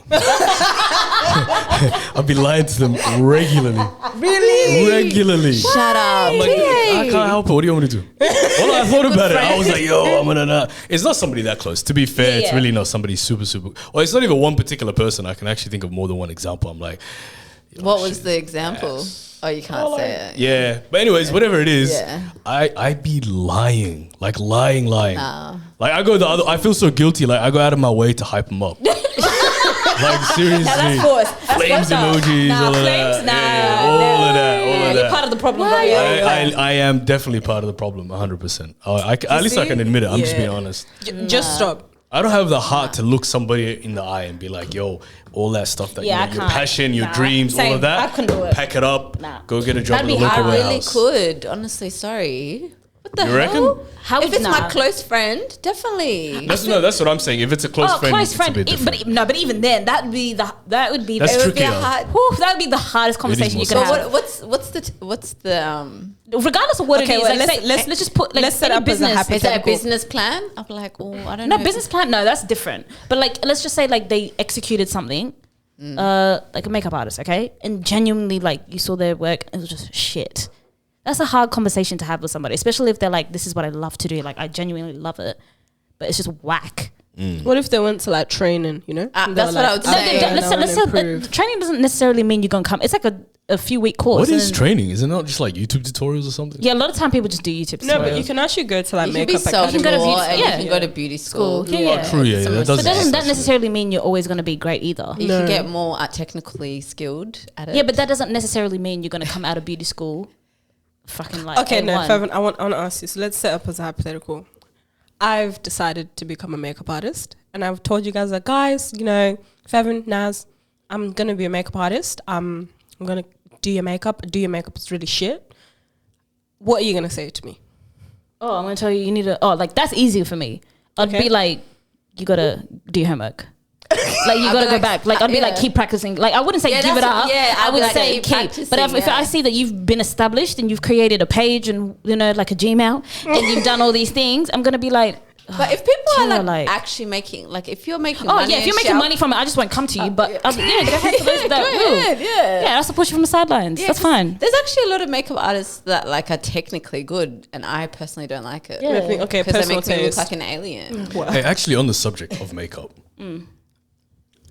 I've been lying to them regularly. Really? Regularly. Shut up. I'm like, I can't help it. What do you want me to do? Well, I thought about it. I was like, yo, I'm gonna. It's not somebody that close. To be fair, it's Yeah. really not somebody super. Or it's not even one particular person. I can actually think of more than one example. I'm like, yo, What was shit. the example? Oh, you can't say it. Yeah, but anyways, whatever it is, Yeah. I be lying, like lying. Nah. Like I go I feel so guilty. Like I go out of my way to hype them up. Like seriously. That's forced. Flames emojis, all of that. Yeah, all of that. You're part of the problem, bro. I am definitely part of the problem, 100%. At least I can admit it. I'm just being honest. Just stop. I don't have the heart to look somebody in the eye and be like, yo, all that stuff that your passion, your dreams, all of that. I couldn't do it. Pack it up. Go get a job in the I local really warehouse. could. Honestly, sorry. What the You hell? reckon? If it's my close friend, definitely. That's what I'm saying. If it's a close friend, it's a bit different. But even then, that would be the That's it would be trickier. that would be the hardest conversation you could So have. what's the Regardless of what it is, well, like, let's just put like let's set up as a business. is that a business plan? I'm like, oh, I don't No, know. business plan. No, that's different. But like, let's just say like they executed something, like a makeup artist, okay, and genuinely like you saw their work, and it was just shit. That's a hard conversation to have with somebody, especially if they're like, "This is what I love to do. Like, I genuinely love it, but it's just whack." What if they went to like training? You know, that's what I would say. Training doesn't necessarily mean you're gonna come. It's like a few week course. What is training? Is it not just like YouTube tutorials or something? Yeah, a lot of time people just do YouTube tutorials. No, but you can actually go to like makeup academy. You can go to beauty school. True, yeah. But doesn't that necessarily mean you're always going to be great either? You can get more technically skilled at it. Yeah, but that doesn't necessarily mean you're going to come out of beauty school fucking like Okay, A1. no, Fevin, I want to ask you. So let's set up as a hypothetical. I've decided to become a makeup artist, and I've told you guys that, guys, you know, Fevin, Naz, I'm gonna be a makeup artist. I'm gonna do your makeup. Do your makeup is really shit. What are you gonna say to me? Oh, I'm going to tell you need to... Oh, like, that's easy for me. I'd be like, you got to do your homework. Like, you got to go back. Like, I'd be like, keep practicing. Like, I wouldn't say give it up. Yeah, I would like say keep. But if I see that you've been established and you've created a page and, you know, like a Gmail and you've done all these things, I'm going to be like... But if people are like actually making, like if you're making money. Oh, yeah, if you're making money from it, I just won't come to you. But go ahead for those that will. Yeah, I'll support you from the sidelines. Yeah, that's fine. There's actually a lot of makeup artists that like are technically good, and I personally don't like it. Yeah. Okay, because they make taste. me look like an alien. Wow. Hey, actually, on the subject of makeup,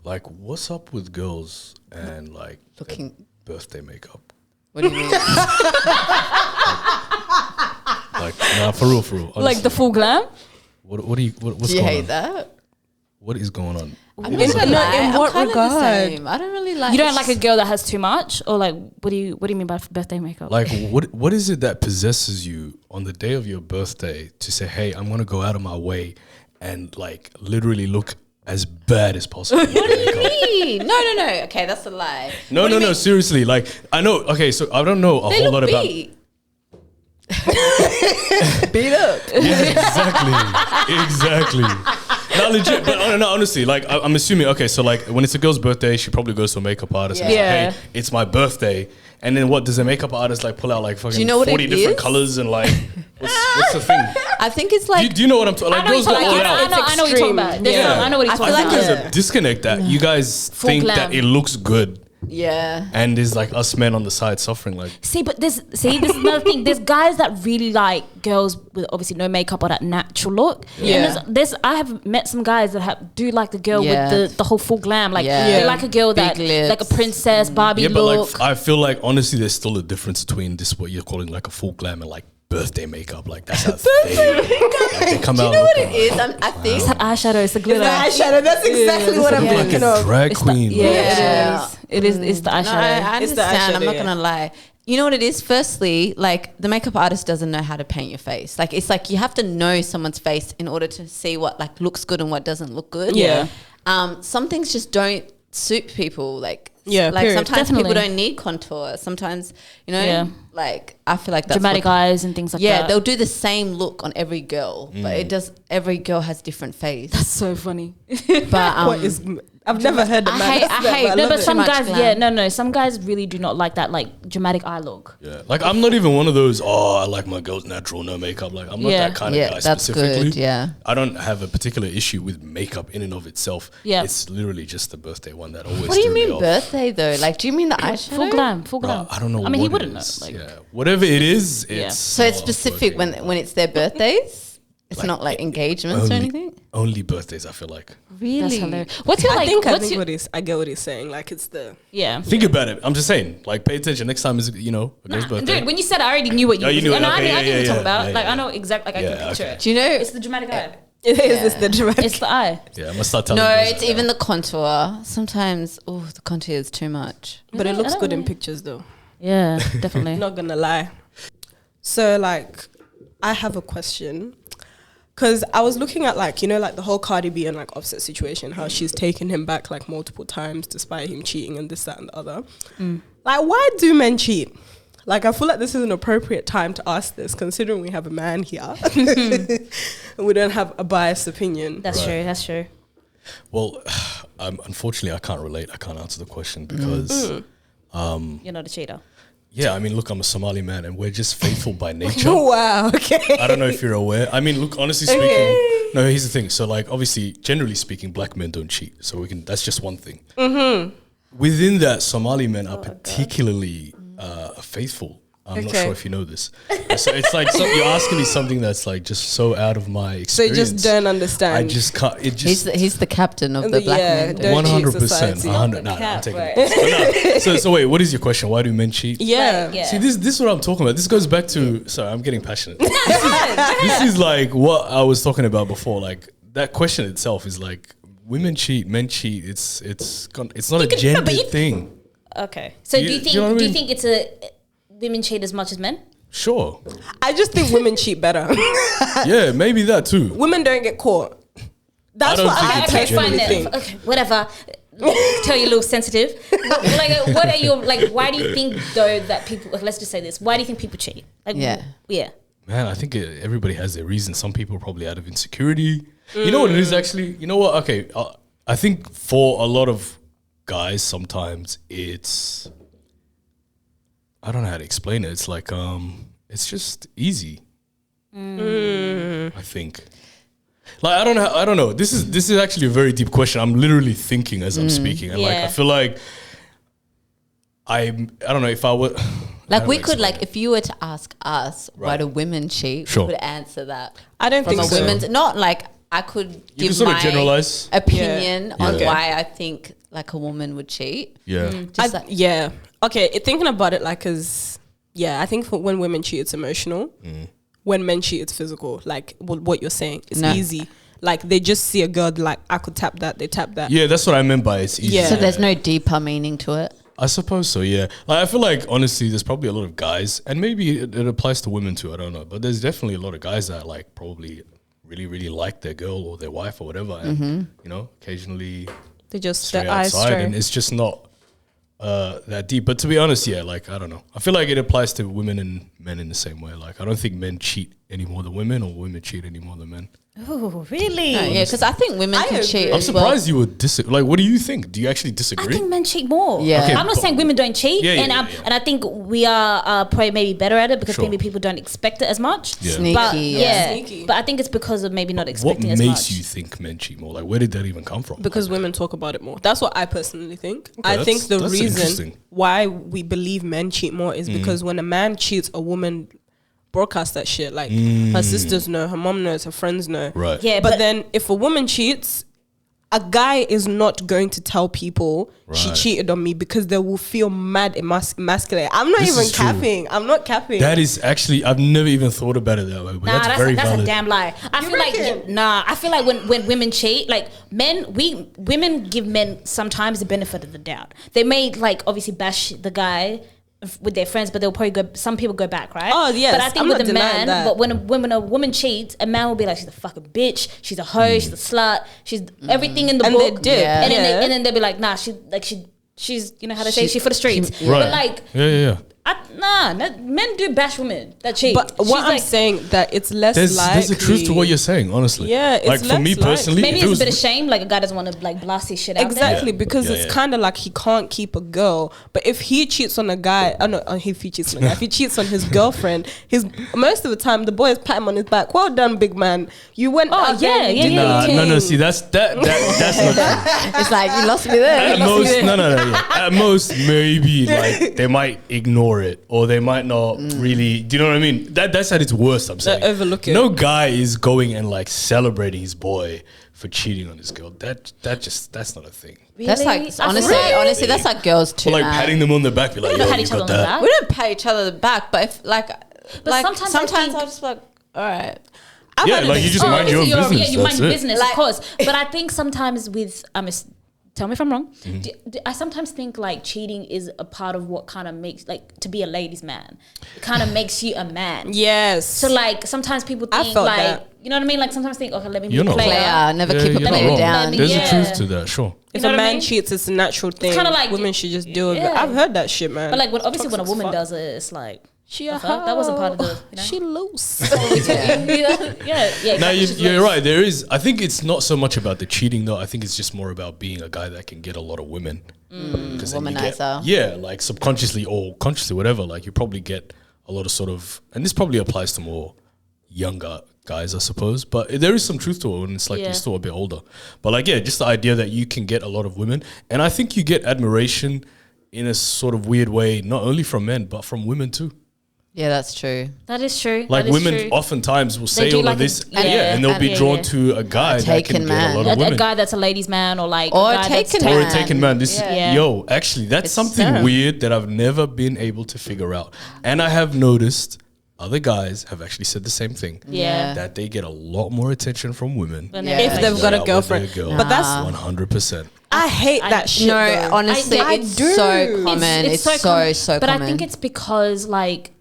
like, what's up with girls and like Looking birthday makeup? What do you mean? Like, nah, for real. Honestly. Like the full glam? What's do you going hate on? that? What is going on? I'm not gonna lie, in I'm what kind of regard? the same. I don't really like. You don't like a girl that has too much? Or like, what do you mean by birthday makeup? Like, what is it that possesses you on the day of your birthday to say, hey, I'm going to go out of my way and like literally look as bad as possible? What do you mean? No. Okay, that's a lie. No. Seriously. Like, I know. Okay, so I don't know a whole lot about. Beat up. Yeah, exactly. Not legit, but no, honestly, like I'm assuming. Okay, so like when it's a girl's birthday, she probably goes to a makeup artist and says, "Hey, it's my birthday." And then what does a makeup artist like pull out like fucking 40 different colors and like what's the thing? I think it's like. Do you know what I'm talking? Like girls go all out. I know what you're talking about. I know what you're talking about. There's a disconnect that you guys think that it looks good. Yeah. And there's like us men on the side suffering like. This is another thing. There's guys that really like girls with obviously no makeup or that natural look. Yeah. And I have met some guys that do like the girl with the whole full glam. Like they like a girl that like a princess Barbie look. But like I feel like honestly there's still a difference between this what you're calling like a full glam and like birthday makeup. Like that's how they like, come out. Do you know what it is? I think it's that eyeshadow. It's the glitter. It's the eyeshadow. That's exactly what I'm like thinking a of. drag queen. It is. It's the eyeshadow. No, I understand. I'm not eyeshadow, gonna lie. You know what it is? Firstly, like the makeup artist doesn't know how to paint your face. Like it's like you have to know someone's face in order to see what like looks good and what doesn't look good. Yeah. Some things just don't suit people. Like period. sometimes Definitely. people don't need contour. Sometimes like I feel like that's dramatic eyes and things like that. Yeah, they'll do the same look on every girl, but it does. Every girl has different face. That's so funny. But What is? I've never heard of I hate. No, but some guys, glam. some guys really do not like that like dramatic eye look. Yeah, like I'm not even one of those. Oh, I like my girls natural, no makeup. Like I'm not that kind of guy that's specifically. good. Yeah, I don't have a particular issue with makeup in and of itself. Yeah, it's literally just the birthday one that always. What do you threw me mean off. birthday though? Like, do you mean the eyeshadow? Full glam. I don't know. I mean, he what wouldn't it is. know. Like, whatever it is, it's so it's not specific working. when it's their birthdays. It's Like, not like engagements or anything. Only birthdays, I feel like. Really? That's hilarious. What's your I like? think What's your, I get what he's saying. Like it's the Think about it. I'm just saying. Like, pay attention. Next time is a girl's birthday. dude, when you said it, I already knew what you. Oh, you knew it. I Okay, knew what you're talking yeah, about. yeah, Like yeah. I know exactly. Like I can picture it. Do you know? It's the dramatic eye. Is the dramatic? It's the eye. Yeah, I'm gonna start telling No, girls it's that even now. the contour. Sometimes, the contour is too much. But it looks good in pictures though. Yeah, definitely. Not gonna lie. So like, I have a question. Because I was looking at like, like the whole Cardi B and like Offset situation, how she's taken him back like multiple times despite him cheating and this, that and the other. Like, why do men cheat? Like, I feel like this is an appropriate time to ask this, considering we have a man here. And we don't have a biased opinion. That's true. That's true. Well, unfortunately, I can't relate. I can't answer the question because... You're not a cheater. Yeah, I mean, look, I'm a Somali man and we're just faithful by nature. Oh, wow, okay. I don't know if you're aware. I mean, look, honestly speaking, no, here's the thing. So, like, obviously, generally speaking, black men don't cheat. So that's just one thing. Within that, Somali men are particularly faithful. I'm not sure if you know this. So it's like you're asking me something that's like just so out of my experience. So you just don't understand. I just can't. It just He's the captain of the black men. 100%. 100. Nah, I'm taking it. So wait, what is your question? Why do men cheat? Yeah. Like, yeah. See, this is what I'm talking about. This goes back to. Sorry, I'm getting passionate. This is like what I was talking about before. Like that question itself is like women cheat, men cheat. It's not a gender thing. Okay. So do you think you know what I mean? think it's women cheat as much as men? Sure. I just think women cheat better. Yeah, maybe that too. Women don't get caught. That's I don't what think I it's a personally gender think. thing. Okay, whatever. Tell you a little sensitive. Like, what are your like? Why do you think though that people? Like, let's just say this. Why do you think people cheat? Like, yeah. Man, I think everybody has their reasons. Some people are probably out of insecurity. You know what it is actually? You know what? Okay, I think for a lot of guys, sometimes it's... I don't know how to explain it. It's like, it's just easy. I think. Like, I don't know. This is actually a very deep question. I'm literally thinking as I'm speaking. And like, I feel like I don't know if I would... Like we could like if you were to ask us why do women cheat, we could answer that. I don't think so. Women's, not like I could give sort of my generalize opinion on why I think like a woman would cheat. Yeah. Okay, thinking about it like as I think for when women cheat it's emotional. When men cheat it's physical. Like what you're saying. It's easy. Like they just see a girl like I could tap that, they tap that. Yeah, that's what I meant by it's easy. Yeah. So there's no deeper meaning to it. I suppose so, yeah. Like, I feel like, honestly, there's probably a lot of guys, and maybe it applies to women too, I don't know, but there's definitely a lot of guys that, like, probably really, really like their girl or their wife or whatever, and, you know, occasionally they just stray their eyes outside, stray. and it's just not that deep. But to be honest, like, I don't know. I feel like it applies to women and men in the same way. Like, I don't think men cheat any more than women, or women cheat any more than men. Oh, really? Yeah, because I think women can cheat. I'm surprised you would like. What do you think? Do you actually I disagree? think men cheat more. Yeah. Okay, I'm not saying women don't cheat, and I think we are probably maybe better at it because maybe people don't expect it as much. Yeah. Sneaky. But Sneaky. but I think it's because of maybe not What expecting as much. makes you think men cheat more? Like, where did that even come from? Because women talk about it more. That's what I personally think. Okay, I think the that's reason interesting. why we believe men cheat more is because when a man cheats, a woman broadcasts that shit. Like her sisters know, her mom knows, her friends know. Right. Yeah, But then if a woman cheats, a guy is not going to tell people she Right. cheated on me because they will feel mad emasculated. I'm not This even is true. capping. I'm not capping. That is actually, I've never even thought about it that way, but that's very that's valid. a damn lie. I feel reckon? like I feel like when women cheat, like women give men sometimes the benefit of the doubt. They may like obviously bash the guy with their friends, but they'll probably some people go back, right? Oh, yes. But I think I'm with not a denying man, that. but when a woman cheats, a man will be like, she's a fucking bitch, she's a hoe, she's a slut, she's everything in the And book. they did. Yeah. And then they'll be like, nah, she's you know how they say, she's for the streets. Right. But like Yeah. men do bash women that cheat. But what She's I'm like, saying that it's less There's likely. a truth to what you're saying, honestly. Yeah, it's like for less me personally, maybe if it it's a was bit of shame, like a guy doesn't want to like blast his shit out there. Exactly, Yeah. because Yeah, it's yeah. kind of like he can't keep a girl. But if he cheats on a guy, if he cheats on a guy, if he cheats on his girlfriend, most of the time the boys pat him on his back. Well done, big man. You went out there and you did your thing. No. See, that's not true. It's like you lost me there. At most, At most, maybe like they might ignore it, or they might not really. Do you know what I mean? That's at its worst. I'm saying overlook it. No guy is going and like celebrating his boy for cheating on his girl. That's not a thing. Really? That's like I feel honestly, that's like girls too. Or like patting them on the back, be like, yo, pat you each other got on the that. back. we don't pat each other the back, but if like sometimes I think- I'll just be like, all right. Yeah, like you just mind your own business. Yeah, you mind your business, Like- of course. But I think sometimes with tell me if I'm wrong. I sometimes think like cheating is a part of what kind of makes like to be a ladies' man. It kind of makes you a man. Yes. So like sometimes people I think felt like that. you know what I mean. Like sometimes think okay, let me be You're a not player. Player, never keep a you're not player wrong. down. me- There's Yeah. a truth to that, sure. If know a what I man mean? cheats, it's a natural thing. kinda like- women should just deal with it. Yeah. I've heard that shit, man. But like when obviously when a Toxic woman fuck. does it, it's like She the fuck? That wasn't part of the you know? She loose. yeah. No, She's you're loose. right. There is. I think it's not so much about the cheating, though. I think it's just more about being a guy that can get a lot of women. 'Cause then you get- Womanizer. yeah, like subconsciously or consciously, whatever. Like you probably get a lot of sort of, and this probably applies to more younger guys, I suppose. But there is some truth to it when it's like Yeah. you're still a bit older. But like, yeah, just the idea that you can get a lot of women, and I think you get admiration in a sort of weird way, not only from men but from women too. Yeah, that's true. That is true. Like That is women true. oftentimes will say do all like of a- this, yeah, and they'll be yeah, drawn yeah. to a guy that taken can man. get a lot of a women. guy that's a ladies' man or like Or a guy that's taken Or a man. taken man. This, Yeah. yo, actually, that's something sad. weird that I've never been able to figure out. And I have noticed other guys have actually said the same thing. Yeah. That they get a lot more attention from women. When Yeah. they're If like- they've got a Out with girlfriend. their girl. But that's 100%. I hate that shit. No, though. honestly, I it's do. so common. It's so common. so But common. I think it's because like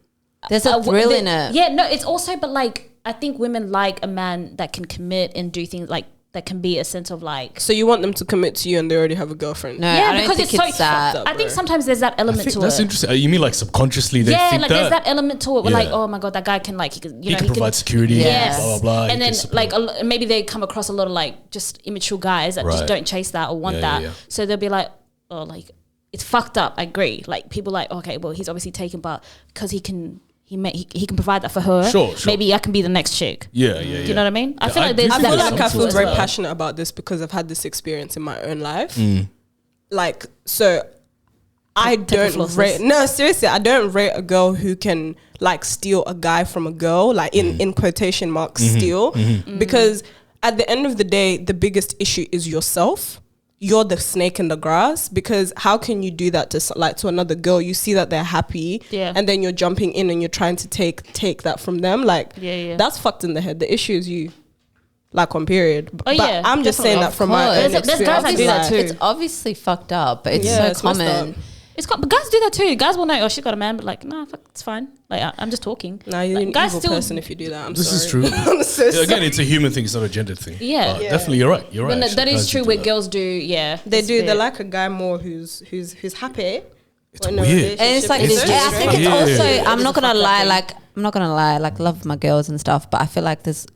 There's a thrill in it. Yeah, no, it's also but like I think women like a man that can commit and do things like that can be a sense of like So you want them to commit to you and they already have a girlfriend? No, yeah, I don't because think it's it's so that. fucked up. I think bro. sometimes there's that I element think to that's it. interesting. You mean like subconsciously they Yeah, think like that? there's that element to it. Where like, Yeah. oh my god, that guy can like he can, he know can he provide security, Yes. blah, blah, blah. he And then can support. like maybe they come across a lot of like just immature guys that just Right. don't chase that or want Yeah, that. yeah, yeah. So they'll be like, oh, like it's fucked up. I agree. Like people like, okay, well he's obviously taken, but because he can provide that for her. Sure. Maybe I can be the next chick. yeah. Do you know what I mean? I Yeah, feel I like do there's I think feel there's like I some feel to very that. passionate about this because I've had this experience in my own life. Mm. Like, so I don't flosses. rate. No, seriously, I don't rate a girl who can like steal a guy from a girl, like in quotation marks, steal, because at the end of the day, the biggest issue is yourself. You're the snake in the grass, because how can you do that to another girl? You see that they're happy, Yeah. and then you're jumping in and you're trying to take that from them. Like, Yeah. that's fucked in the head. The issue is you, like on period. Oh, But yeah, I'm just saying definitely. that from my course. own There's guys experience. that do that too. It's obviously fucked up, but it's Yeah, so it's messed common. up. But guys do that too. Guys will know, oh, she got a man, but like, nah, fuck, it's fine. Like, I'm just talking. Nah, you're Like, an guys evil still- person if you do that. I'm This is sorry. true. I'm so Yeah, sorry. again, it's a human thing. It's not a gender thing. Yeah. But Yeah. definitely, you're right. You're right. But no, actually. that is Guys true. do Where that. girls do, yeah, They it's do. weird. They like a guy more who's happy. It's in a weird. And it's like, relationship. It's I just think it's fucking- also, Yeah. I'm not gonna lie, fucked up I'm not gonna lie, like love my girls and stuff, but I feel like there's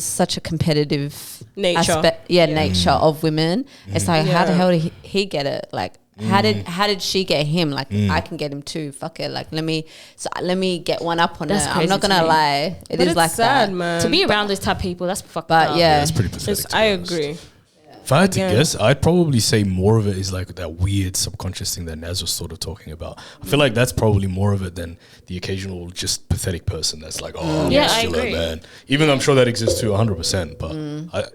such a competitive Nature. nature of women. It's like, how the Yeah. hell did he get it? Like, how did she get him? Like, I can get him too. Fuck it. Like, let me get one up on That's her. I'm crazy not to gonna me. lie. It But is it's like sad, that. man. To be around those type of people, that's fucked But up. yeah, That's pretty pathetic. to I be honest. agree. If I had to Yeah. guess, I'd probably say more of it is like that weird subconscious thing that Naz was sort of talking about. I feel like that's probably more of it than the occasional just pathetic person that's like, oh, I'm Yeah, just I still a agree. man. Even though I'm sure that exists too 100%, but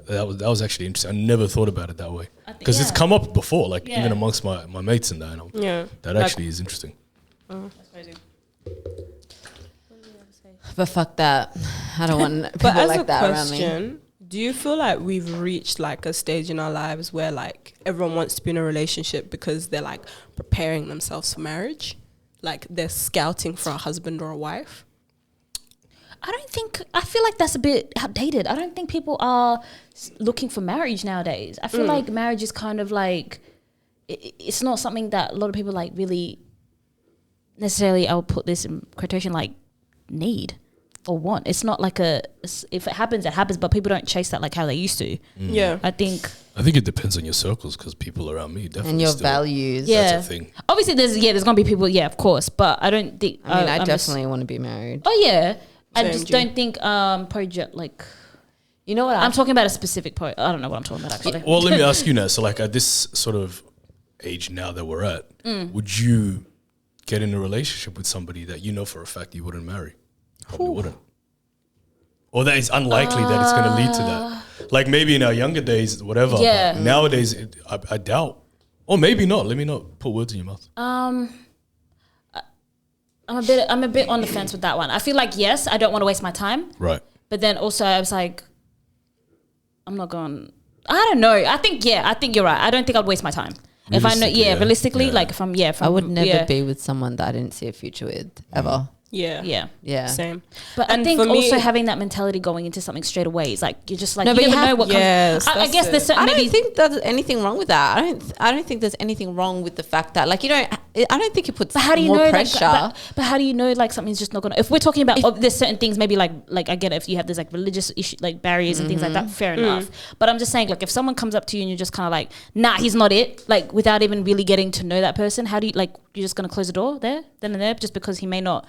that was actually interesting. I never thought about it that way. Because it's yeah. come up before, like Yeah. even amongst my mates and that. And Yeah. that Like- actually is interesting. That's crazy. but fuck that. I don't want people But as like a that around me. question, do you feel like we've reached like a stage in our lives where like everyone wants to be in a relationship because they're like preparing themselves for marriage? Like they're scouting for a husband or a wife? I feel like that's a bit outdated. I don't think people are looking for marriage nowadays. I feel like marriage is kind of like, it's not something that a lot of people like really necessarily, I would put this in quotation, like need or want. It's not like if it happens, it happens, but people don't chase that like how they used to. Yeah. I think, I think it depends on your circles because people around me definitely And your still- values. yeah. That's a thing. Obviously there's going to be people, yeah, of course, but I don't think, I mean, I I'm just- definitely want to be married. oh yeah. I Same, just G. don't think project like, You know what? I'm talking about a specific point. I don't know what I'm talking about actually. Well, let me ask you now. So, like at this sort of age now that we're at, would you get in a relationship with somebody that you know for a fact you wouldn't marry? Probably wouldn't. Or that it's unlikely that it's going to lead to that. Like maybe in our younger days, whatever. Yeah. But nowadays, I doubt. Or maybe not. Let me not put words in your mouth. I'm a bit on the fence with that one. I feel like yes, I don't want to waste my time. Right. But then also I was like, I'm not going. I don't know. I think you're right. I don't think I'd waste my time. If I know, realistically, like if I'm, I would never be with someone that I didn't see a future with ever. Yeah. Same. But I think also having that mentality going into something straight away is like you're just like, you never know what comes. I guess there's certain. I don't think there's anything wrong with that. I don't think there's anything wrong with the fact that like I don't think it puts more pressure. But how do you know like something's just not gonna? If we're talking about there's certain things maybe like I get it, if you have this like religious issue like barriers and things like that, fair enough. But I'm just saying like if someone comes up to you and you're just kind of like, nah, he's not it, like without even really getting to know that person, how do you like you're just gonna close the door then and there just because he may not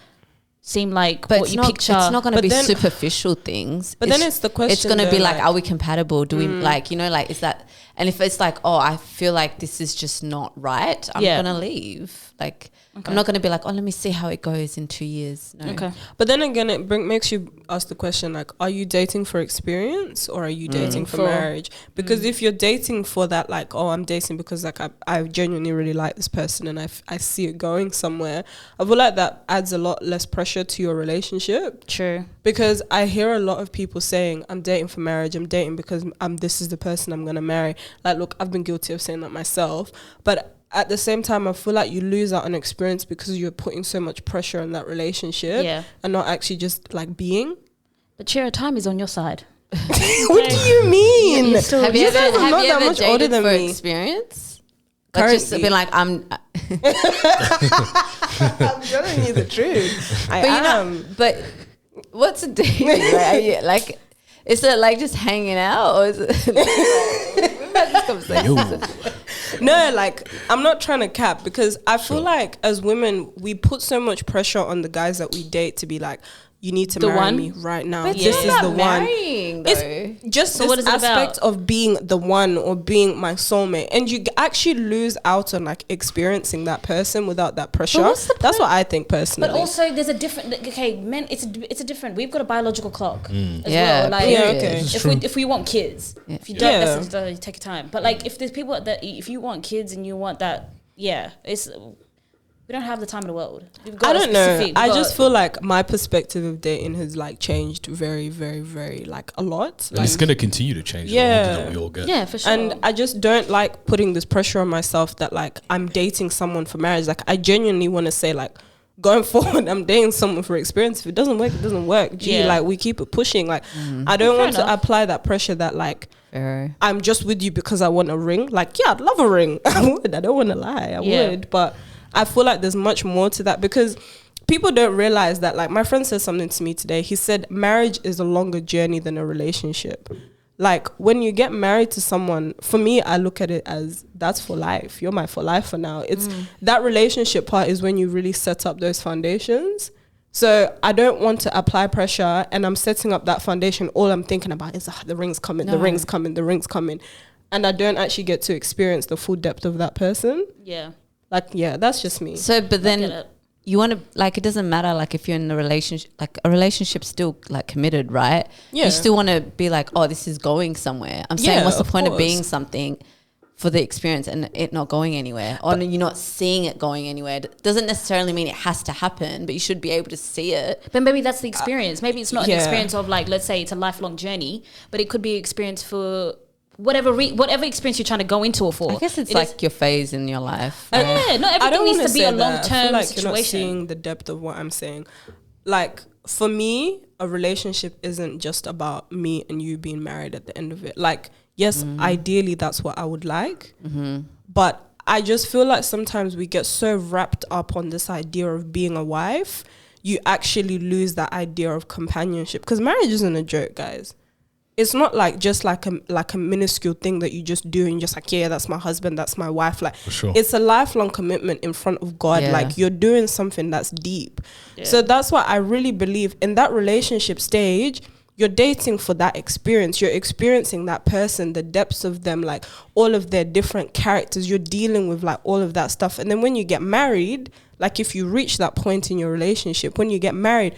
seem like what you picture. It's not going to be superficial things. But then it's the question. It's going to be like, are we compatible? Do we like, like, is that, and if it's like, oh, I feel like this is just not right, I'm going to leave. Like, I'm not going to be like, oh, let me see how it goes in 2 years. No. Okay. But then again, it makes you ask the question, like, are you dating for experience or are you dating for marriage? Because if you're dating for that, like, oh, I'm dating because, like, I genuinely really like this person and I see it going somewhere, I feel like that adds a lot less pressure to your relationship. True. Because I hear a lot of people saying, I'm dating for marriage, I'm dating because this is the person I'm going to marry. Like, look, I've been guilty of saying that myself. But at the same time, I feel like you lose out on experience because you're putting so much pressure on that relationship and not actually just like being. But Chira, time is on your side. What do you mean? Have you ever dated for experience? Like just been like, I'm telling you the truth. I am. But what's a date? Like, is it like just hanging out or is it? No, like I'm not trying to cap because I feel like as women we put so much pressure on the guys that we date to be like, you need to marry me right now. But this is the marrying, one. It's just so this aspect of being the one or being my soulmate, and you actually lose out on like experiencing that person without that pressure. That's what I think personally. But also, there's a different. Okay, men, it's a different. We've got a biological clock as well. Like, okay. If we want kids, if you don't, that's take your time. But like, if there's people that if you want kids and you want that, it's. We don't have the time in the world. I don't know. I just feel like my perspective of dating has like changed very, very, very like a lot. And it's going to continue to change. Yeah. We all get. Yeah, for sure. And I just don't like putting this pressure on myself that like I'm dating someone for marriage. Like I genuinely want to say like going forward, I'm dating someone for experience. If it doesn't work, it doesn't work. Like we keep it pushing. Like I don't want to apply that pressure that like I'm just with you because I want a ring. Like I'd love a ring. I would. I don't want to lie. I would, but I feel like there's much more to that because people don't realize that. Like my friend said something to me today. He said marriage is a longer journey than a relationship. Like when you get married to someone, for me, I look at it as that's for life. You're my for life for now. It's that relationship part is when you really set up those foundations. So I don't want to apply pressure and I'm setting up that foundation. All I'm thinking about is the ring's coming, the ring's coming, the ring's coming. And I don't actually get to experience the full depth of that person. Yeah. Like, that's just me. So, but then you want to, like, it doesn't matter, like, if you're in a relationship, like, a relationship's still, like, committed, right? Yeah. You still want to be like, oh, this is going somewhere. I'm saying, what's the point of being something for the experience and it not going anywhere? Or you're not seeing it going anywhere. It doesn't necessarily mean it has to happen, but you should be able to see it. But maybe that's the experience. Maybe it's not an experience of, like, let's say it's a lifelong journey, but it could be experience for whatever experience you're trying to go into it for. I guess it's like your phase in your life. Yeah, not everything needs to be a long-term like situation. You're not seeing the depth of what I'm saying. Like for me, a relationship isn't just about me and you being married at the end of it. Like, yes, ideally that's what I would like. But I just feel like sometimes we get so wrapped up on this idea of being a wife, you actually lose that idea of companionship. Because marriage isn't a joke, guys. It's not like just like a minuscule thing that you just do and you're just like, yeah, that's my husband, that's my wife. Like, it's a lifelong commitment in front of God. Yeah. Like, you're doing something that's deep. Yeah. So that's why I really believe in that relationship stage, you're dating for that experience. You're experiencing that person, the depths of them, like all of their different characters. You're dealing with like all of that stuff. And then when you get married, like if you reach that point in your relationship, when you get married,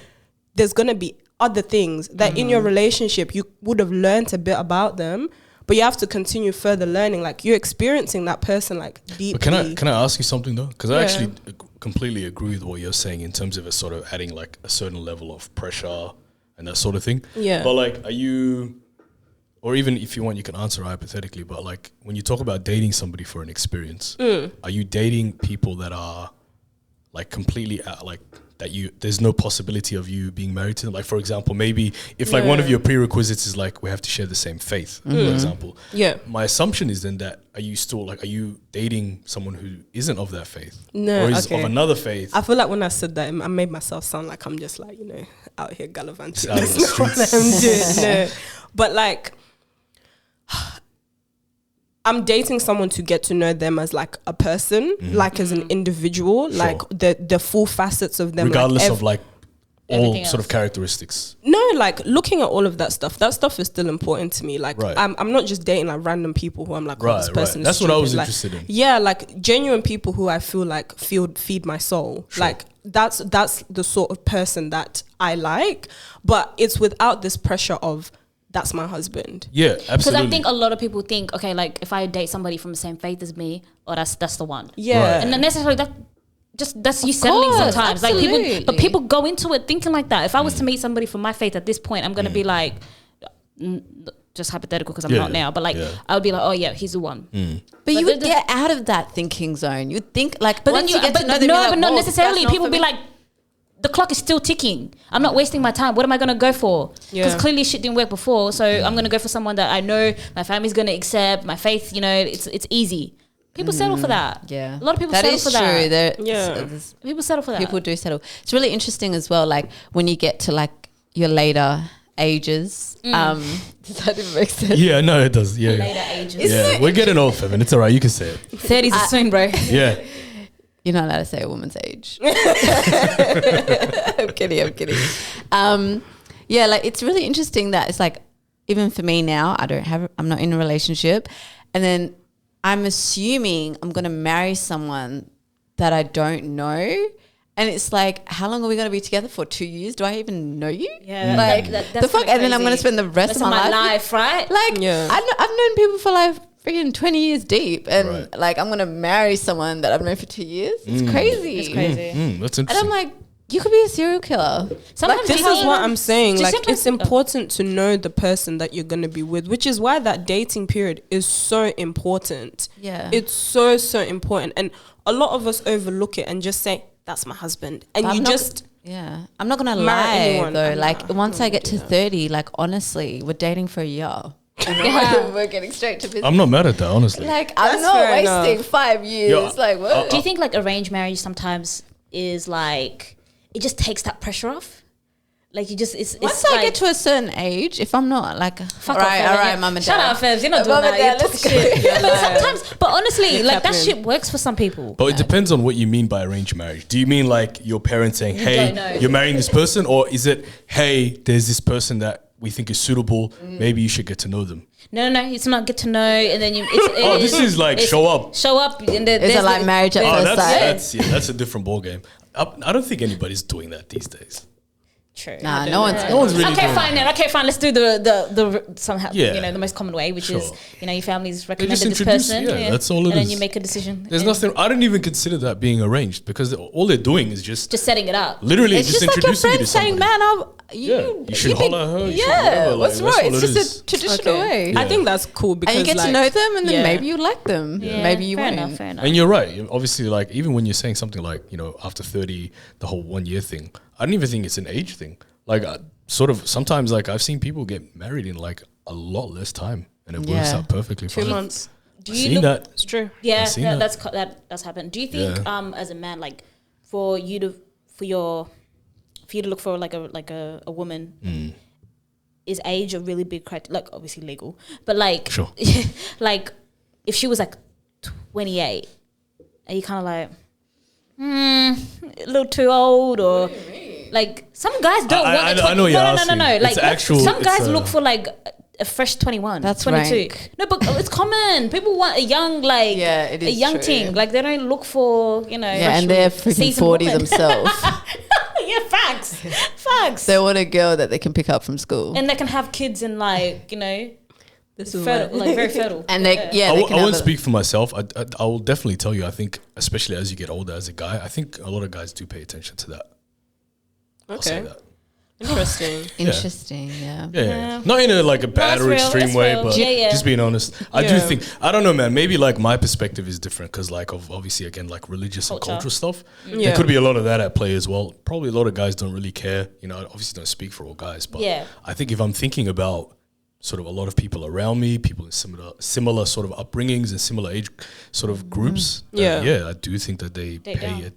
there's going to be other things that in your relationship you would have learned a bit about them, but you have to continue further learning. Like you're experiencing that person like deeply. But can I ask you something though? Because I actually completely agree with what you're saying in terms of it sort of adding like a certain level of pressure and that sort of thing. Yeah. But like, are you, or even if you want, you can answer hypothetically, but like when you talk about dating somebody for an experience, are you dating people that are like completely like that there's no possibility of you being married to them? Like, for example, maybe if like one of your prerequisites is like we have to share the same faith, for example. Yeah. My assumption is then that are you dating someone who isn't of that faith? No, or is of another faith? I feel like when I said that, I made myself sound like I'm just like, out here gallivanting. Out of the That's not what I'm doing. No. But like, I'm dating someone to get to know them as like a person, like as an individual, like the full facets of them. Regardless of like all Everything sort of else. characteristics. No, like looking at all of that stuff is still important to me. Like Right. I'm not just dating like random people who I'm like, Right, this person right. is That's what I was stupid. interested in. Yeah, like genuine people who I feel like feed my soul. Sure. Like that's the sort of person that I like, but it's without this pressure of that's my husband. Yeah, Because absolutely. I think a lot of people think, okay, like if I date somebody from the same faith as me, that's the one. Yeah. Right. And not necessarily that's you settling course, sometimes. absolutely. Like people go into it thinking like that. If I was to meet somebody from my faith at this point, I'm gonna be like, just hypothetical because I'm not now, but like I would be like, oh yeah, he's the one. But you But would the- get out of that thinking zone. You'd think like, But once then you get to know them, no, you're like, but not "Whoa, necessarily. that's not People for be me." like, the clock is still ticking. I'm not wasting my time. What am I gonna go for? Because Yeah. clearly shit didn't work before. So I'm gonna go for someone that I know my family's gonna accept. My faith, it's easy. People settle for that. Yeah, a lot of people that settle is for true. that. There, Yeah. People settle for that. people do settle. It's really interesting as well. Like when you get to like your later ages. Does that even make sense? Yeah, no, it does. Yeah, Later ages. yeah. We're getting old, Fevin. It's all right. You can say it. 30s is soon, bro. Yeah. You're not allowed to say a woman's age. I'm kidding. Yeah, like it's really interesting that it's like, even for me now, I'm not in a relationship. And then I'm assuming I'm going to marry someone that I don't know. And it's like, how long are we going to be together for? 2 years? Do I even know you? Yeah, Like, that's the fuck? And then I'm going to spend the rest of my life. right? Like, Yeah. I've known people for like freaking 20 years deep. And Right. like, I'm going to marry someone that I've known for 2 years. It's crazy. It's crazy. That's And interesting. I'm like, you could be a serial killer. Sometimes This is what I'm saying. Just Like, sometimes- it's important to know the person that you're going to be with, which is why that dating period is so important. Yeah. It's so, so important. And a lot of us overlook it and just say, that's my husband. And But you I'm not- just... Yeah. I'm not going to Marry lie anyone. though. No, Like, I once I don't get to do that. 30, like, honestly, we're dating for a year. We're getting straight to business. I'm not mad at that, honestly. Like, I'm That's not fair wasting enough. 5 years. Yeah, like, what? Do you think like arranged marriage sometimes is like it just takes that pressure off? Like you just it's Once like, I get to a certain age, if I'm not like, fuck all off, right, Fevin, all right, yeah. mum and Shut dad. up, Fevs. You're not doing Mum that. and dad, You're let's talking go. shit. But sometimes, but honestly, Nick like that Kaplan. shit works for some people. But it depends on what you mean by arranged marriage. Do you mean like your parents saying, don't hey, know. you're marrying this person? Or is it, hey, there's this person that we think is suitable. Maybe you should get to know them. No, it's not get to know, and then you. Oh, this is like it's show up. Show up, and Is it like marriage at Oh, first sight? that's a different ballgame. I don't think anybody's doing that these days. True. Nah, no one's. No one's really Okay, doing fine then. Okay, fine. Let's do the somehow Yeah. the most common way, which Sure. is your family's recommended just this introduce- person. yeah, that's all it and is. then you make a decision. There's and nothing. I don't even consider that being arranged because all they're doing is just Just setting it up. literally It's just just like your introducing you to friend saying, somebody. man, You should think- holler at her. You should Yeah, whatever, like, what's that's wrong? all It's it just is. a traditional way. I think that's cool because And you get like, to know them, and then yeah. maybe you like them. Yeah, Maybe you fair won't. enough, fair enough. And you're right. Obviously, like even when you're saying something like after 30, the whole 1 year thing, I don't even think it's an age thing. Like sort of sometimes like I've seen people get married in like a lot less time, and it works Yeah. out perfectly 2 fine. months. Do I've you seen look? that. It's true. Yeah, I've seen that. that's happened. Do you think, Yeah. as a man, like for you to look for like a woman, Mm. is age a really big criteria? Like obviously legal, but like Sure. like if she was like 28, are you kind of like a little too old, or like some guys don't I- want? I know what you're no, asking. Like It's actual- some guys it's, look for like a fresh 21, That's 22. rank. No, but it's common. People want a young Yeah, it a is young true. ting. Like they don't look for Yeah, and they're freaking seasoned 40 woman. themselves. Yeah, facts. They want a girl that they can pick up from school. And they can have kids and like This is fertile, why. like very fertile. And they, yeah, I they w- can I have won't a- speak for myself. I will definitely tell you. I think, especially as you get older as a guy, I think a lot of guys do pay attention to that. I'll say Okay. that. Interesting. Yeah. Yeah. Not in a like a bad or extreme way, but just being honest. I do think, I don't know, man, maybe like my perspective is different because like obviously again like religious and cultural stuff. There could be a lot of that at play as well. Probably a lot of guys don't really care. You know, I obviously don't speak for all guys, but I think if I'm thinking about sort of a lot of people around me, people in similar sort of upbringings and similar age sort of groups, I do think that they pay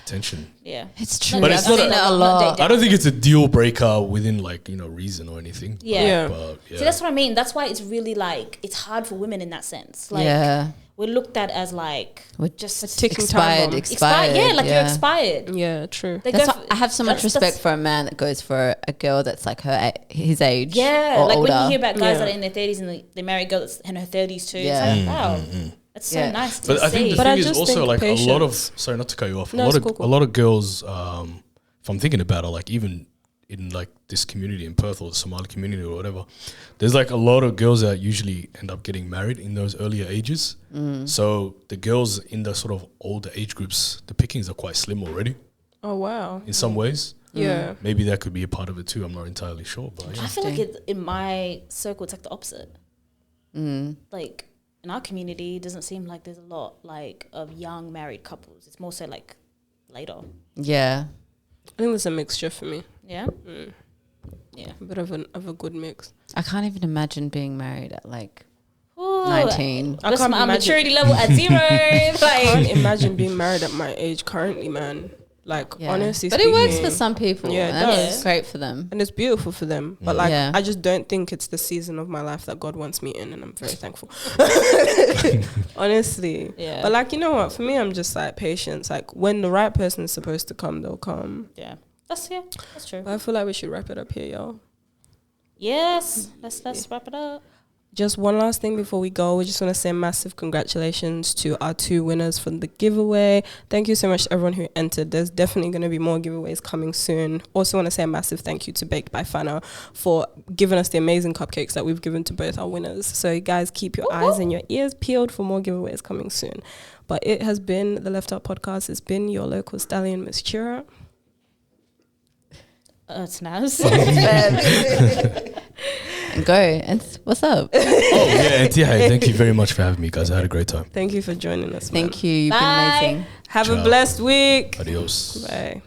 attention. Yeah, it's true. But it's not a lot. I don't think it's a deal breaker within like, you know, reason or anything. But, See, that's what I mean. That's why it's really like, it's hard for women in that sense. Like, we're looked at as like, we're just a ticking time bomb. Expired. Yeah, like you're expired. Yeah, true. I have so much respect for a man that goes for a girl that's like his age. Yeah, or like older. when you hear about guys that are in their 30s and they marry a girl that's in her 30s too. Yeah. It's like, wow. It's so nice to see. But I think the thing is also like a lot of, sorry not to cut you off, a lot of girls, if I'm thinking about it, like even in like this community in Perth or the Somali community or whatever, there's like a lot of girls that usually end up getting married in those earlier ages. So the girls in the sort of older age groups, the pickings are quite slim already. Oh, wow. In some ways. Yeah. Maybe that could be a part of it too. I'm not entirely sure. But I feel like in my circle, it's like the opposite. Like, in our community, it doesn't seem like there's a lot like of young married couples. It's more so like later. Yeah, I think there's a mixture for me. Yeah, yeah, a bit of a good mix. I can't even imagine being married at like 19. I can't my maturity level at 0. I can't imagine being married at my age currently, man. Like, honestly but speaking, it works for some people. Yeah, and that's great for them. And it's beautiful for them. But like, I just don't think it's the season of my life that God wants me in, and I'm very thankful. Honestly. Yeah. But like, you know what? For me, I'm just like patience. Like, when the right person is supposed to come, they'll come. Yeah. That's true. But I feel like we should wrap it up here, y'all. Yes. Let's wrap it up. Just one last thing before we go. We just want to say massive congratulations to our 2 winners from the giveaway. Thank you so much to everyone who entered. There's definitely going to be more giveaways coming soon. Also want to say a massive thank you to Baked by Fana for giving us the amazing cupcakes that we've given to both our winners. So you guys keep your eyes and your ears peeled for more giveaways coming soon. But it has been the Left Out Podcast. It's been your local stallion, Miss Chira. It's nice. Go. And what's up? And thank you very much for having me, guys. I had a great time. Thank you for joining us. Thank you. You've been amazing. Have a blessed week. Adios. Bye.